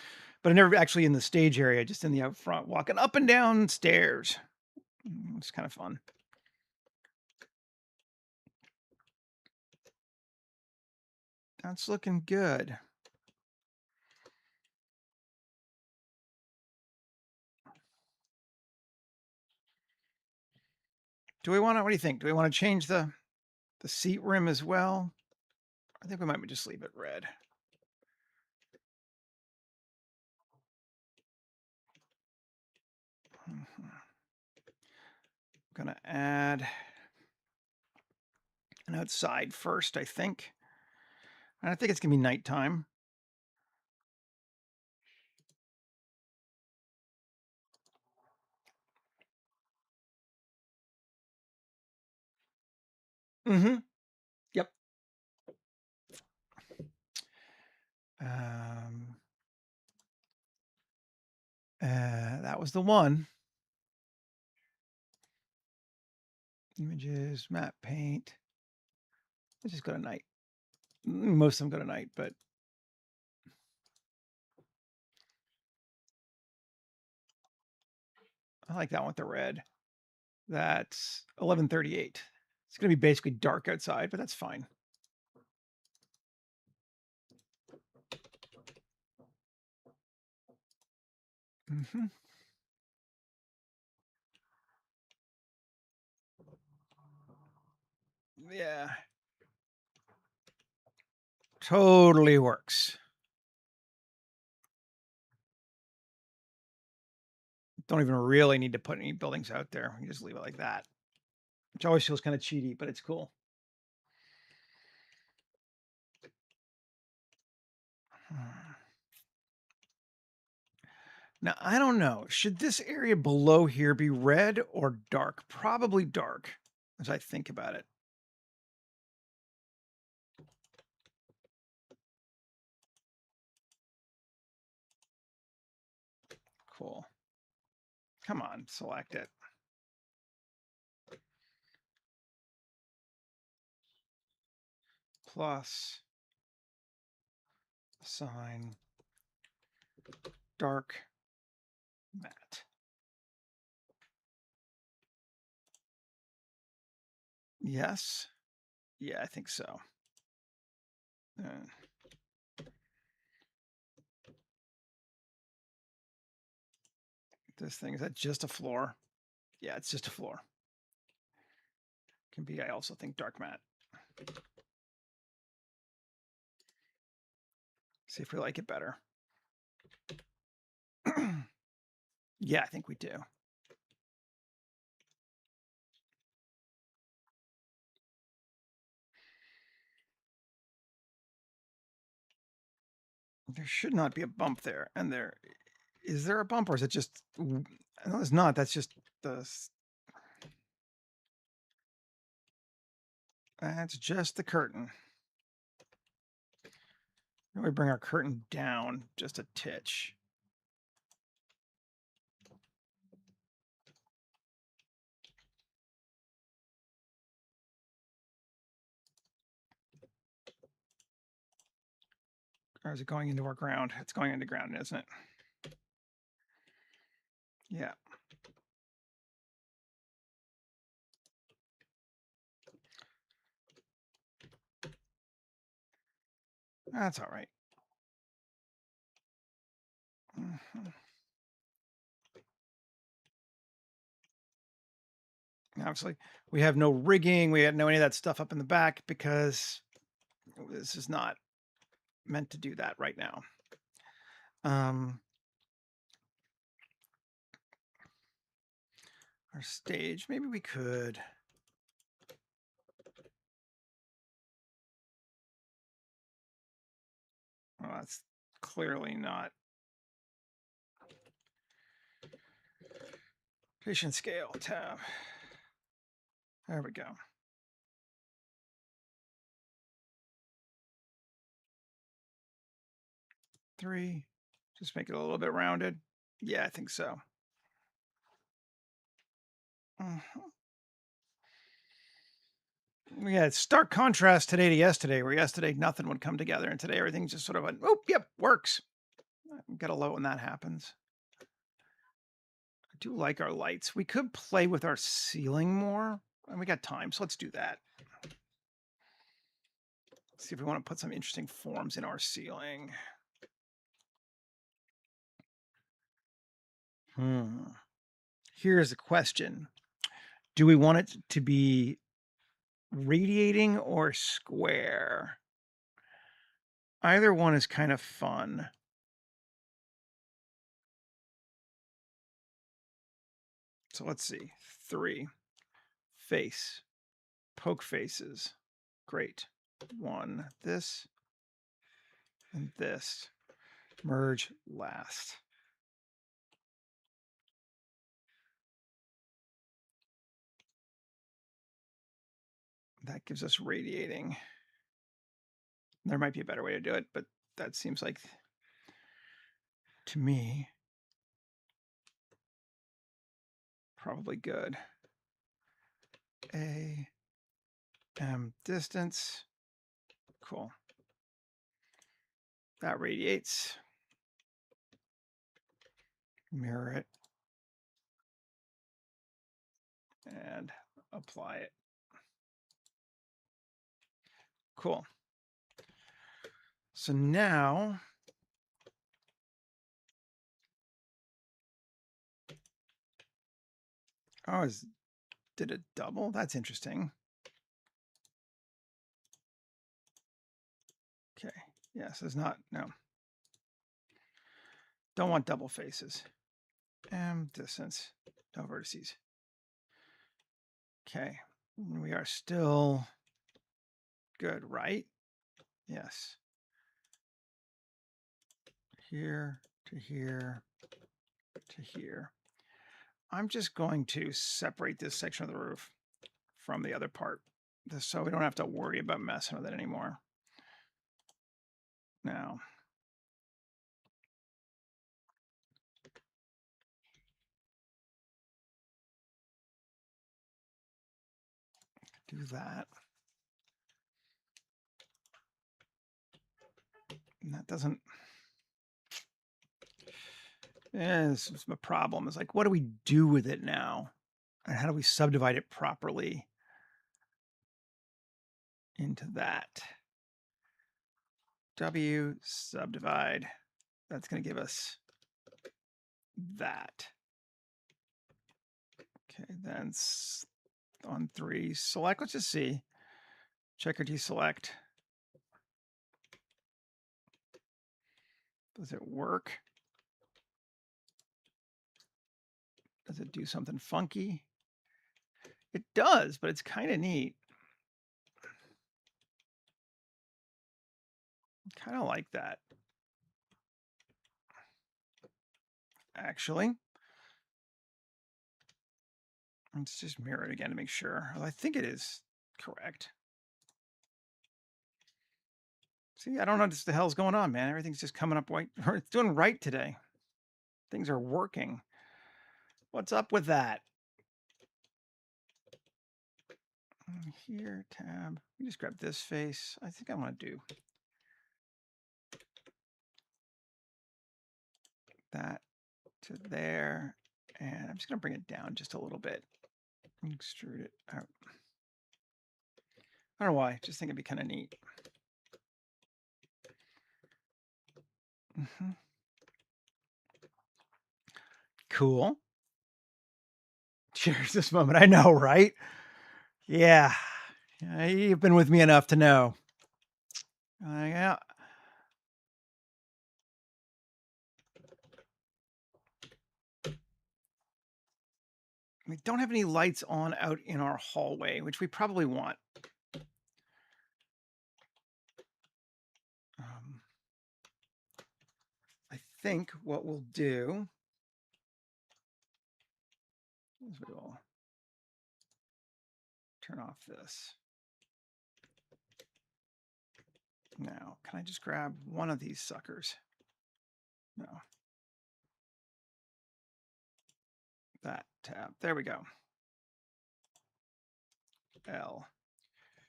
but I never actually in the stage area, just in the out front, walking up and down stairs. It's kind of fun. That's looking good. Do we want to, what do you think? Do we want to change the seat rim as well? I think we might just leave it red. Gonna add an outside first, I think. And I think it's gonna be nighttime. Mm-hmm. Yep. That was the one. Images, map paint. Let's just go to night. Most of them go to night, but I like that one with the red. That's 11:38. It's going to be basically dark outside, but that's fine. Mm-hmm. Yeah. Totally works. Don't even really need to put any buildings out there. You just leave it like that, which always feels kind of cheaty, but it's cool. Now, I don't know. Should this area below here be red or dark? Probably dark, as I think about it. Cool. Come on, select it. Plus assign dark matte. Yes. Yeah, I think so. This thing, is that just a floor? Yeah, it's just a floor. Can be, I also think, dark matte. See if we like it better. Yeah, I think we do. There should not be a bump there. And there, is there a bump or is it just, no, it's not. That's just that's just the curtain. Now we bring our curtain down just a titch. Or is it going into our ground? It's going into ground, isn't it? Yeah. That's all right. Mm-hmm. Obviously, we have no rigging. We had no any of that stuff up in the back because this is not meant to do that right now. Our stage, maybe we could. Well, that's clearly not. Patient scale tab. There we go. Three. Just make it a little bit rounded. Yeah, I think so. We had stark contrast today to yesterday, where yesterday nothing would come together, and today everything just sort of went, oh, yep, works. Got a low when that happens. I do like our lights. We could play with our ceiling more, and we got time, so let's do that. See if we want to put some interesting forms in our ceiling. Here's the question. Do we want it to be radiating or square? Either one is kind of fun. So let's see. 3. Face. Poke faces. Great. 1. This. And this. Merge last. That gives us radiating. There might be a better way to do it, but that seems like, to me, probably good. A M distance. Cool. That radiates. Mirror it. And apply it. Cool. So now did it double? That's interesting. Okay. Yes, it's not. No. Don't want double faces. M distance. No vertices. Okay. We are still good, right? Yes. Here to here to here. I'm just going to separate this section of the roof from the other part, so we don't have to worry about messing with it anymore. Now, do that. And that doesn't. Yeah, this is a problem. It's like, what do we do with it now? And how do we subdivide it properly into that? W subdivide. That's going to give us that. Okay, then on 3, select. Let's just see. Check or deselect. Does it work? Does it do something funky? It does, but it's kind of neat. Kind of like that. Actually, let's just mirror it again to make sure. Well, I think it is correct. See, I don't know what the hell's going on, man. Everything's just coming up white. It's doing right today. Things are working. What's up with that? Here, tab. We just grab this face. I think I want to do that to there. And I'm just going to bring it down just a little bit. Extrude it out. I don't know why. Just think it'd be kind of neat. Cool. Cheers this moment. I know, right? Yeah. You've been with me enough to know. Yeah. We don't have any lights on out in our hallway, which we probably want. I think what we'll do is we will turn off this. Now, can I just grab one of these suckers? No. That tab. There we go. L.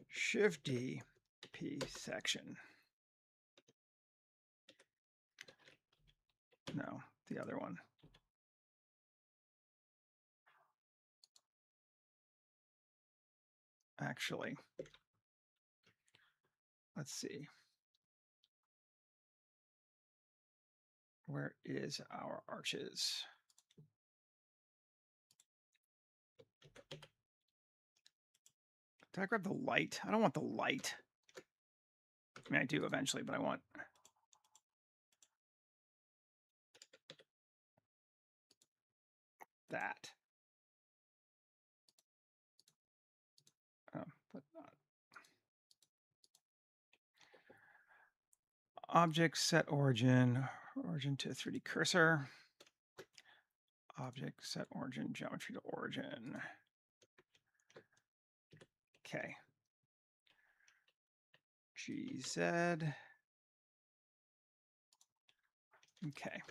Shift D. P section. No, the other one. Actually, let's see. Where is our arches? Did I grab the light? I don't want the light. I mean, I do eventually, but I want that. Oh, but not. Object set origin to 3D cursor. Object set origin, geometry to origin. Okay. GZ. Okay.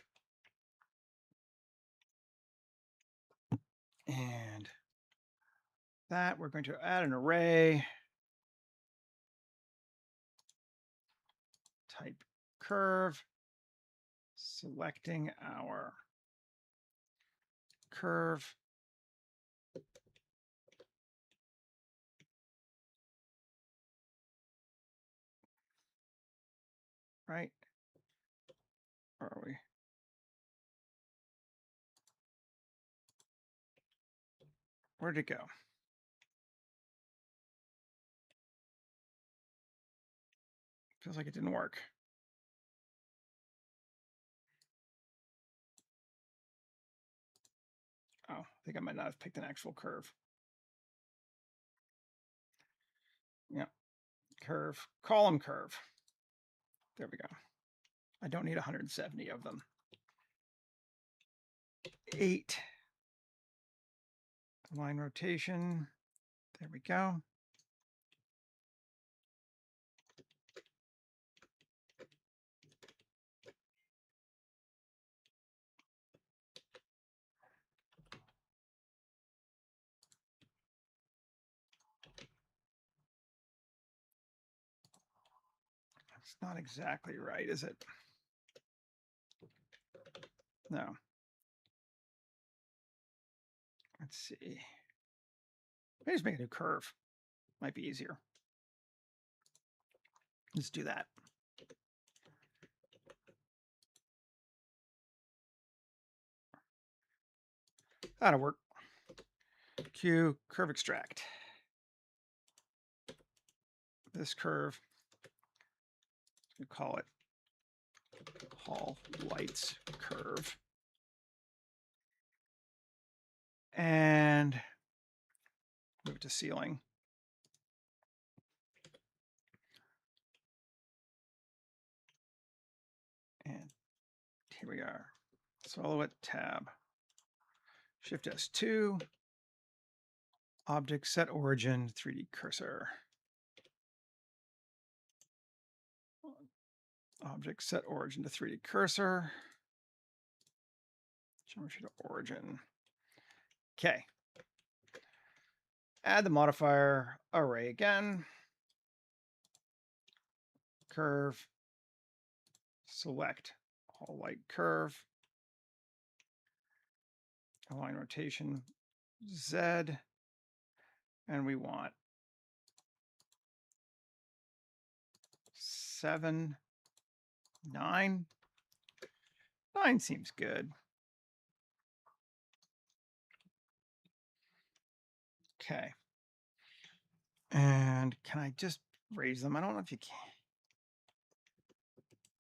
And that we're going to add an array. Type curve. Selecting our curve. Right? Where are we? Where'd it go? Feels like it didn't work. Oh, I think I might not have picked an actual curve. Yeah, curve, column curve. There we go. I don't need 170 of them. 8. Line rotation. There we go. It's not exactly right, is it? No. Let's see. Maybe just make a new curve. Might be easier. Let's do that. That'll work. Q curve extract. This curve, we call it Hall lights curve. And move it to ceiling. And here we are. Silhouette tab. Shift S2. Object set origin 3D cursor. Object set origin to 3D cursor. Geometry to origin. Okay. Add the modifier array again. Curve. Select all light curve. Align rotation Z. And we want 7, 9. 9 seems good. Okay. And can I just raise them? I don't know if you can.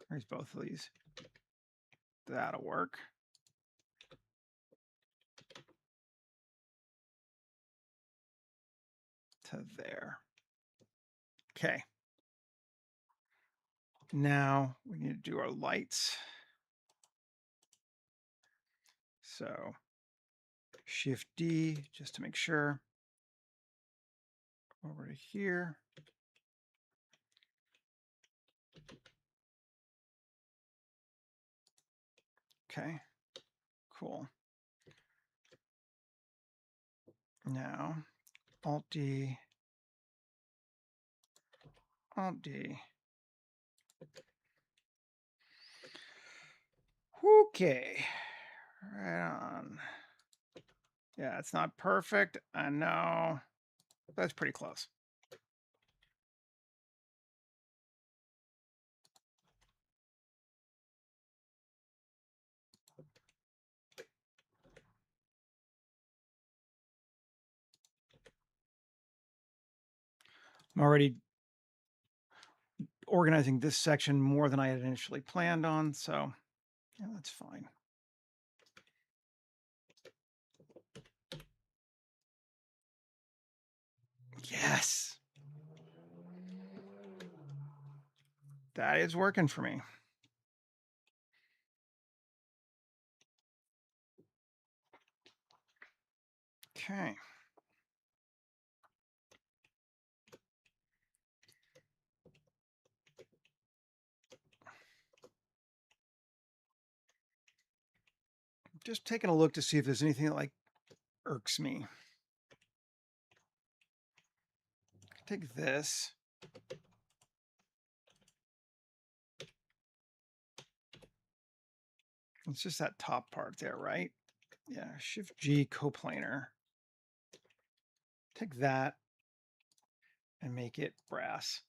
Raise both of these. That'll work. To there. Okay. Now we need to do our lights. So Shift D just to make sure. Over to here. Okay, cool. Now Alt D, Alt D. Okay, right on. Yeah, it's not perfect. I know. That's pretty close. I'm already organizing this section more than I had initially planned on, so yeah, that's fine. Yes. That is working for me. Okay. Just taking a look to see if there's anything that like irks me. Take this. It's just that top part there, right? Yeah, Shift G coplanar. Take that and make it brass.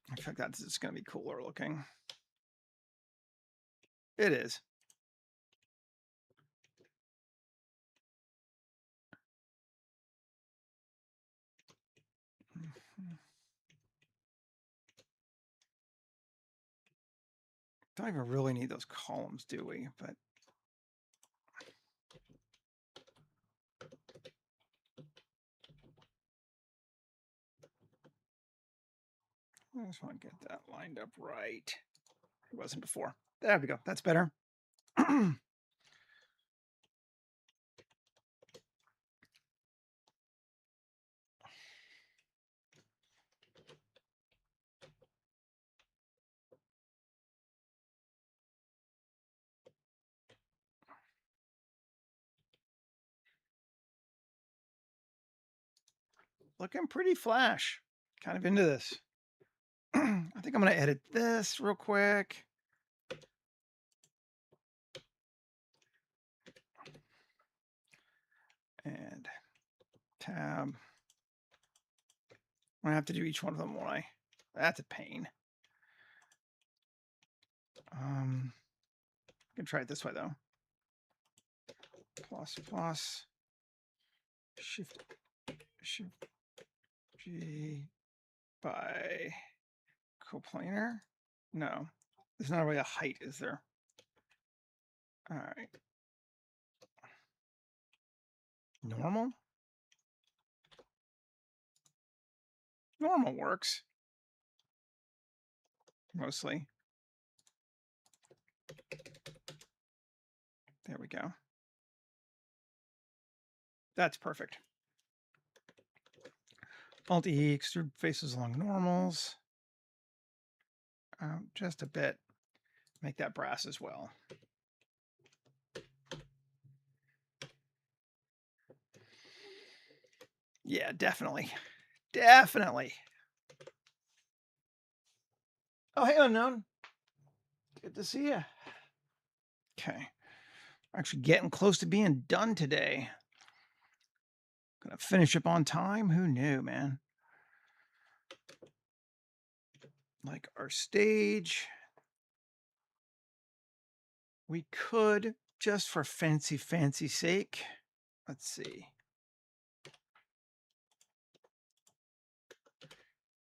In fact, that's just going to be cooler looking. It is. Don't even really need those columns, do we? But I just want to get that lined up right. It wasn't before. There we go. That's better. Looking pretty flash. Kind of into this. I think I'm going to edit this real quick. And tab. I'm going to have to do each one of them, won't I? That's a pain. I can try it this way, though. Plus, Shift G by coplanar. No, there's not really a height, is there? All right. Normal? Normal works. Mostly. There we go. That's perfect. Alt-E, extrude faces along normals. Just a bit. Make that brass as well. Yeah, definitely. Definitely. Oh, hey, Unknown. Good to see you. Okay. Actually getting close to being done today. Gonna finish up on time. Who knew, man? Like our stage. We could, just for fancy sake, let's see.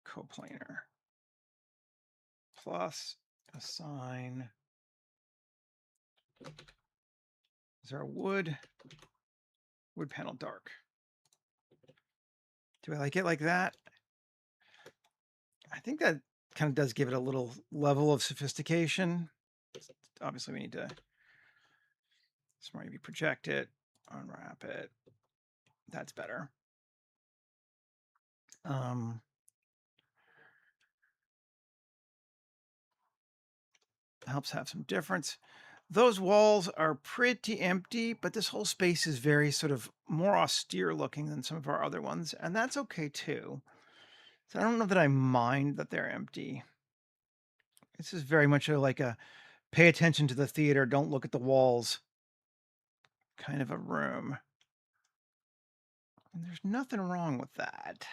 Coplanar plus assign. Is there a wood panel dark? Do I like it like that? I think that kind of does give it a little level of sophistication. Obviously, we need to smart UV project it, unwrap it. That's better. Helps have some difference. Those walls are pretty empty, but this whole space is very sort of more austere looking than some of our other ones, and that's okay too. So I don't know that I mind that they're empty. This is very much like a pay attention to the theater, don't look at the walls kind of a room. And there's nothing wrong with that.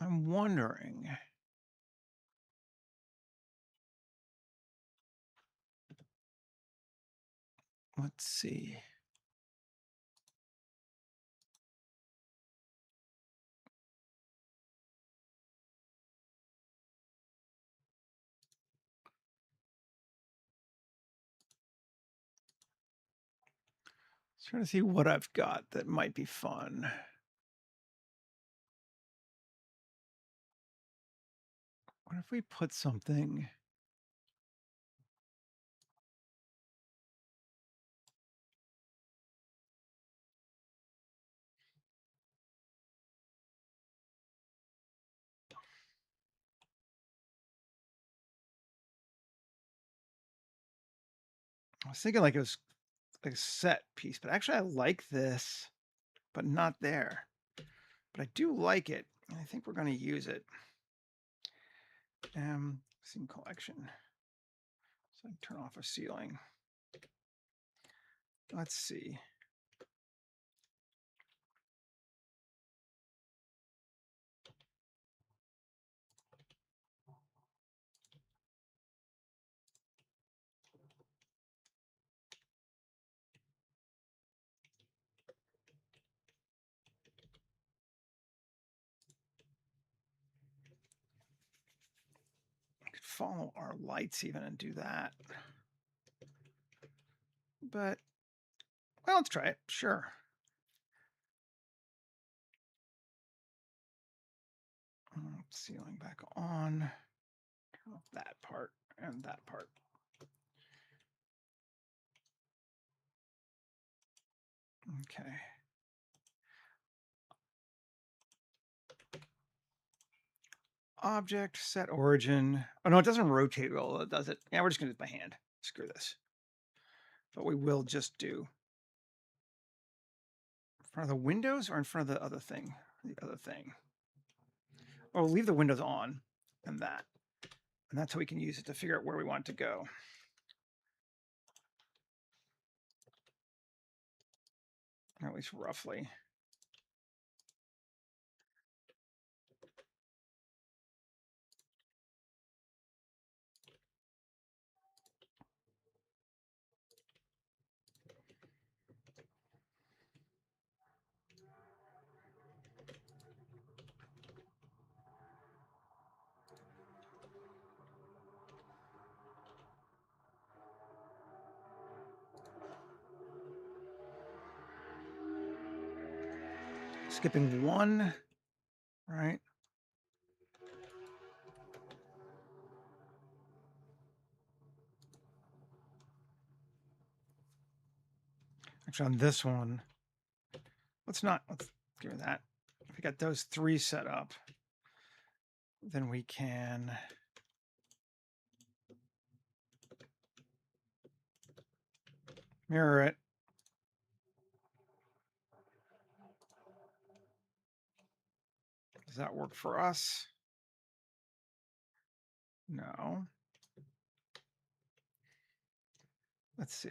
I'm wondering. Let's see. Trying to see what I've got that might be fun. What if we put something? I was thinking like it was like a set piece, but actually I like this, but not there. But I do like it, and I think we're going to use it. Scene collection. So I can turn off a ceiling. Let's see. I could follow our lights even and do that. But, well, let's try it. Sure. Ceiling back on. Turn off that part and that part. Okay. Object, set origin. Oh, no, it doesn't rotate well, does it? Yeah, we're just going to do it by hand. Screw this. But we will just do in front of the windows or in front of the other thing? The other thing. Or we'll leave the windows on and that. And that's how we can use it to figure out where we want it to go. Or at least roughly. Skipping one, right? Actually, on this one, let's give it that. If we got those three set up, then we can mirror it. Does that work for us? No. Let's see.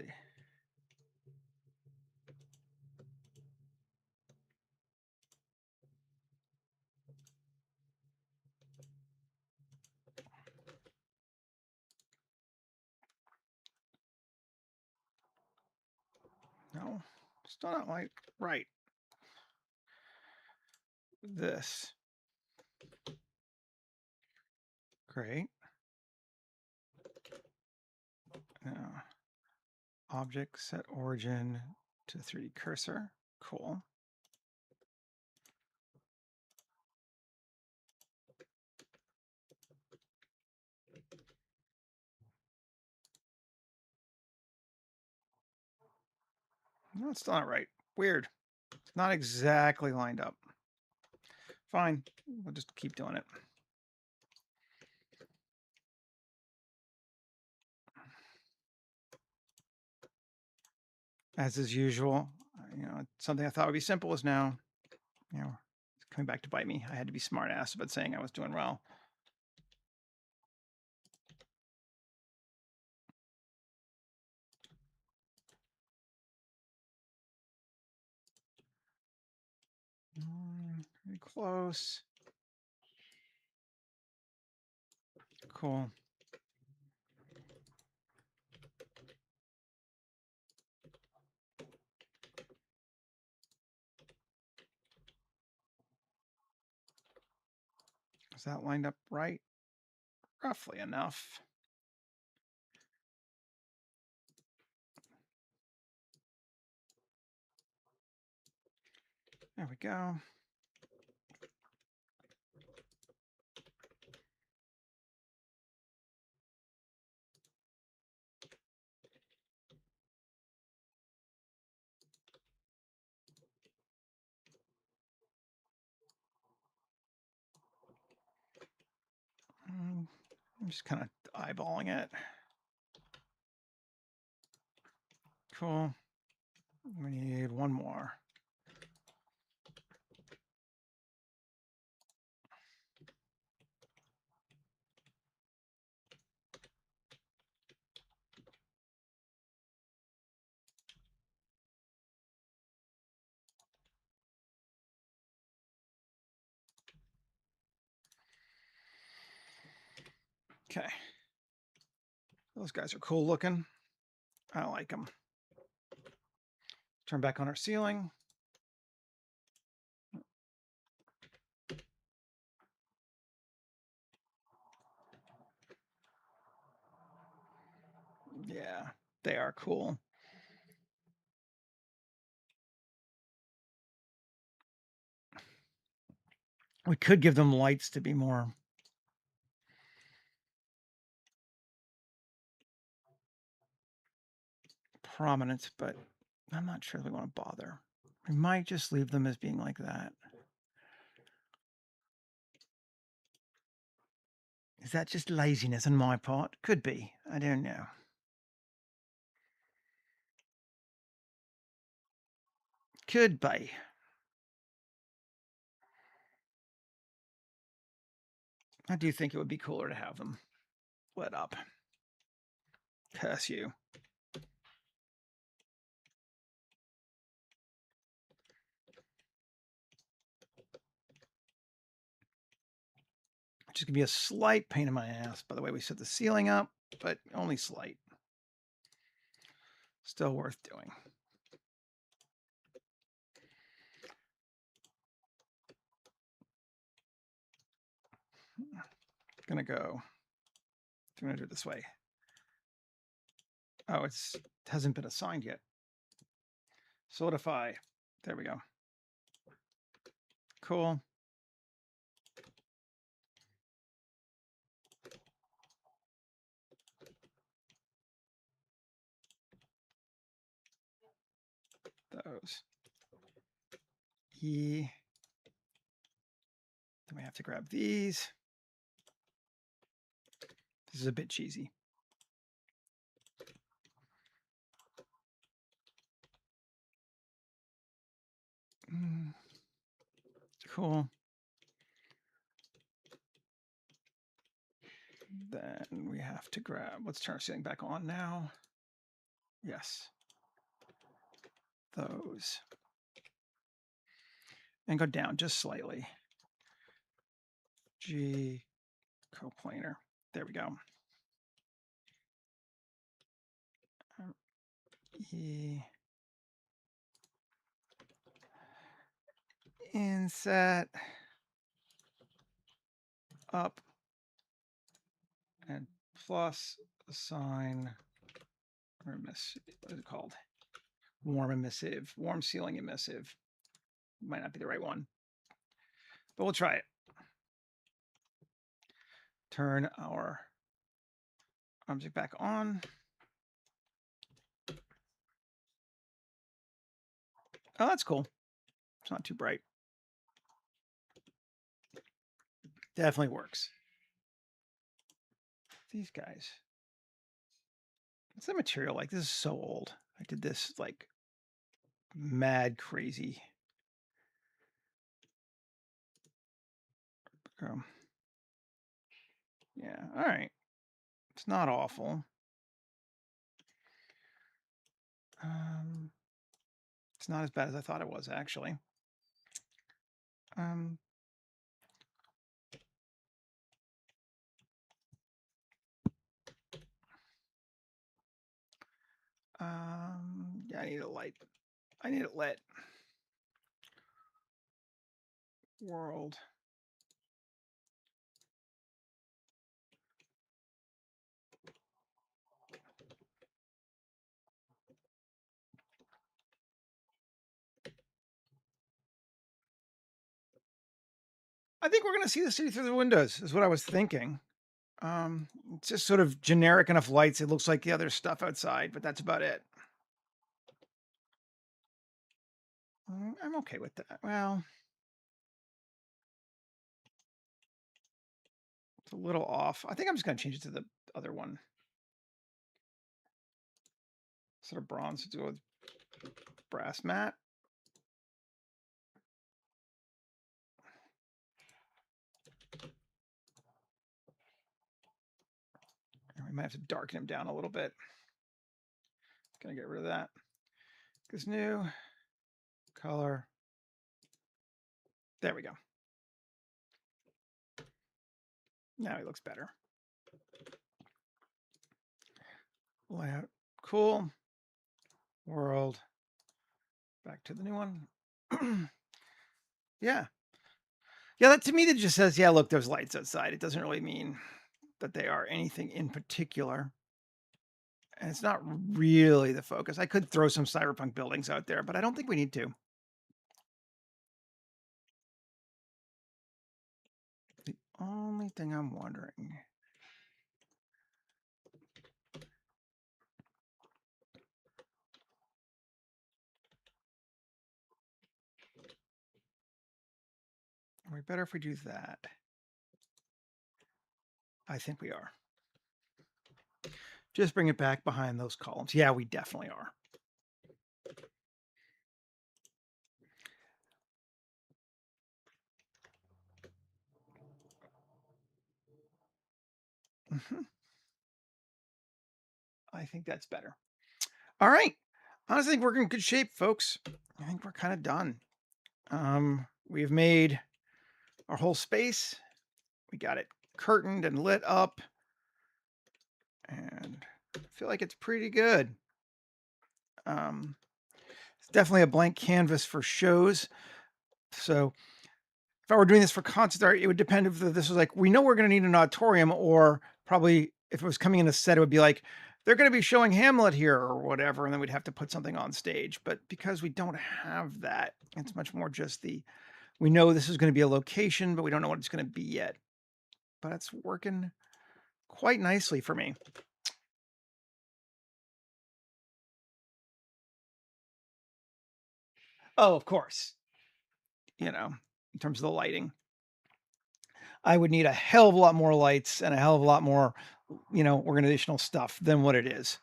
No, still not like right. This. Great. Now, object set origin to 3D cursor. Cool. No, it's still not right. Weird. It's not exactly lined up. Fine. We'll just keep doing it. As is usual, something I thought would be simple is now, it's coming back to bite me. I had to be smart ass about saying I was doing well. Pretty close. Cool. Is that lined up right? Roughly enough. There we go. I'm just kind of eyeballing it. Cool. We need one more. Okay. Those guys are cool looking. I like them. Turn back on our ceiling. Yeah, they are cool. We could give them lights to be more prominent, but I'm not sure we want to bother. We might just leave them as being like that. Is that just laziness on my part? Could be. I don't know. Could be. I do think it would be cooler to have them lit up. Curse you. Which is going to be a slight pain in my ass by the way we set the ceiling up, but only slight. Still worth doing. Gonna go. I'm gonna do it this way. Oh, it hasn't been assigned yet. Solidify. There we go. Cool. Those. E. Then we have to grab these. This is a bit cheesy. Cool. Then we have to grab, let's turn our ceiling back on now. Yes. Those. And go down just slightly. G, coplanar. There we go. E. Inset. Up. And plus assign emissive. What is it called? Warm emissive. Warm ceiling emissive. Might not be the right one, but we'll try it. Turn our object back on. Oh, that's cool. It's not too bright. Definitely works. These guys. What's the material like? This is so old. I did this like mad crazy. Yeah, all right. It's not awful. It's not as bad as I thought it was, actually. Yeah, I need a light. I need it lit. World. I think we're going to see the city through the windows, is what I was thinking. It's just sort of generic enough lights. It looks like the other stuff outside, but that's about it. I'm okay with that. Well, it's a little off. I think I'm just going to change it to the other one. Sort of bronze to do with brass matte. And we might have to darken him down a little bit. Gonna get rid of that. This new color. There we go. Now he looks better. Layout. Cool. World. Back to the new one. Yeah. Yeah, that to me that just says, yeah, look, there's lights outside. It doesn't really mean that they are anything in particular. And it's not really the focus. I could throw some cyberpunk buildings out there, but I don't think we need to. The only thing I'm wondering. Are we better if we do that? I think we are. Just bring it back behind those columns. Yeah, we definitely are. I think that's better. All right. Honestly, I think we're in good shape, folks. I think we're kind of done. We've made our whole space. We got it curtained and lit up. And I feel like it's pretty good. It's definitely a blank canvas for shows. So if I were doing this for concert art, it would depend if this was like, we know we're going to need an auditorium, or probably if it was coming in a set, it would be like, they're going to be showing Hamlet here or whatever, and then we'd have to put something on stage. But because we don't have that, it's much more just we know this is going to be a location, but we don't know what it's going to be yet. But it's working quite nicely for me. Oh, of course. In terms of the lighting, I would need a hell of a lot more lights and a hell of a lot more, organizational stuff than what it is.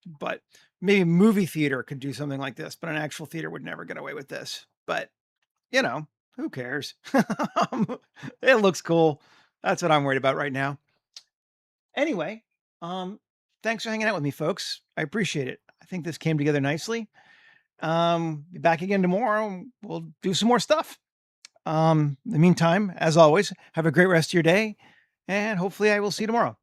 But maybe a movie theater could do something like this, but an actual theater would never get away with this. But, who cares? It looks cool. That's what I'm worried about right now. Anyway, thanks for hanging out with me, folks. I appreciate it. I think this came together nicely. Be back again tomorrow. We'll do some more stuff. In the meantime, as always, have a great rest of your day, and hopefully I will see you tomorrow.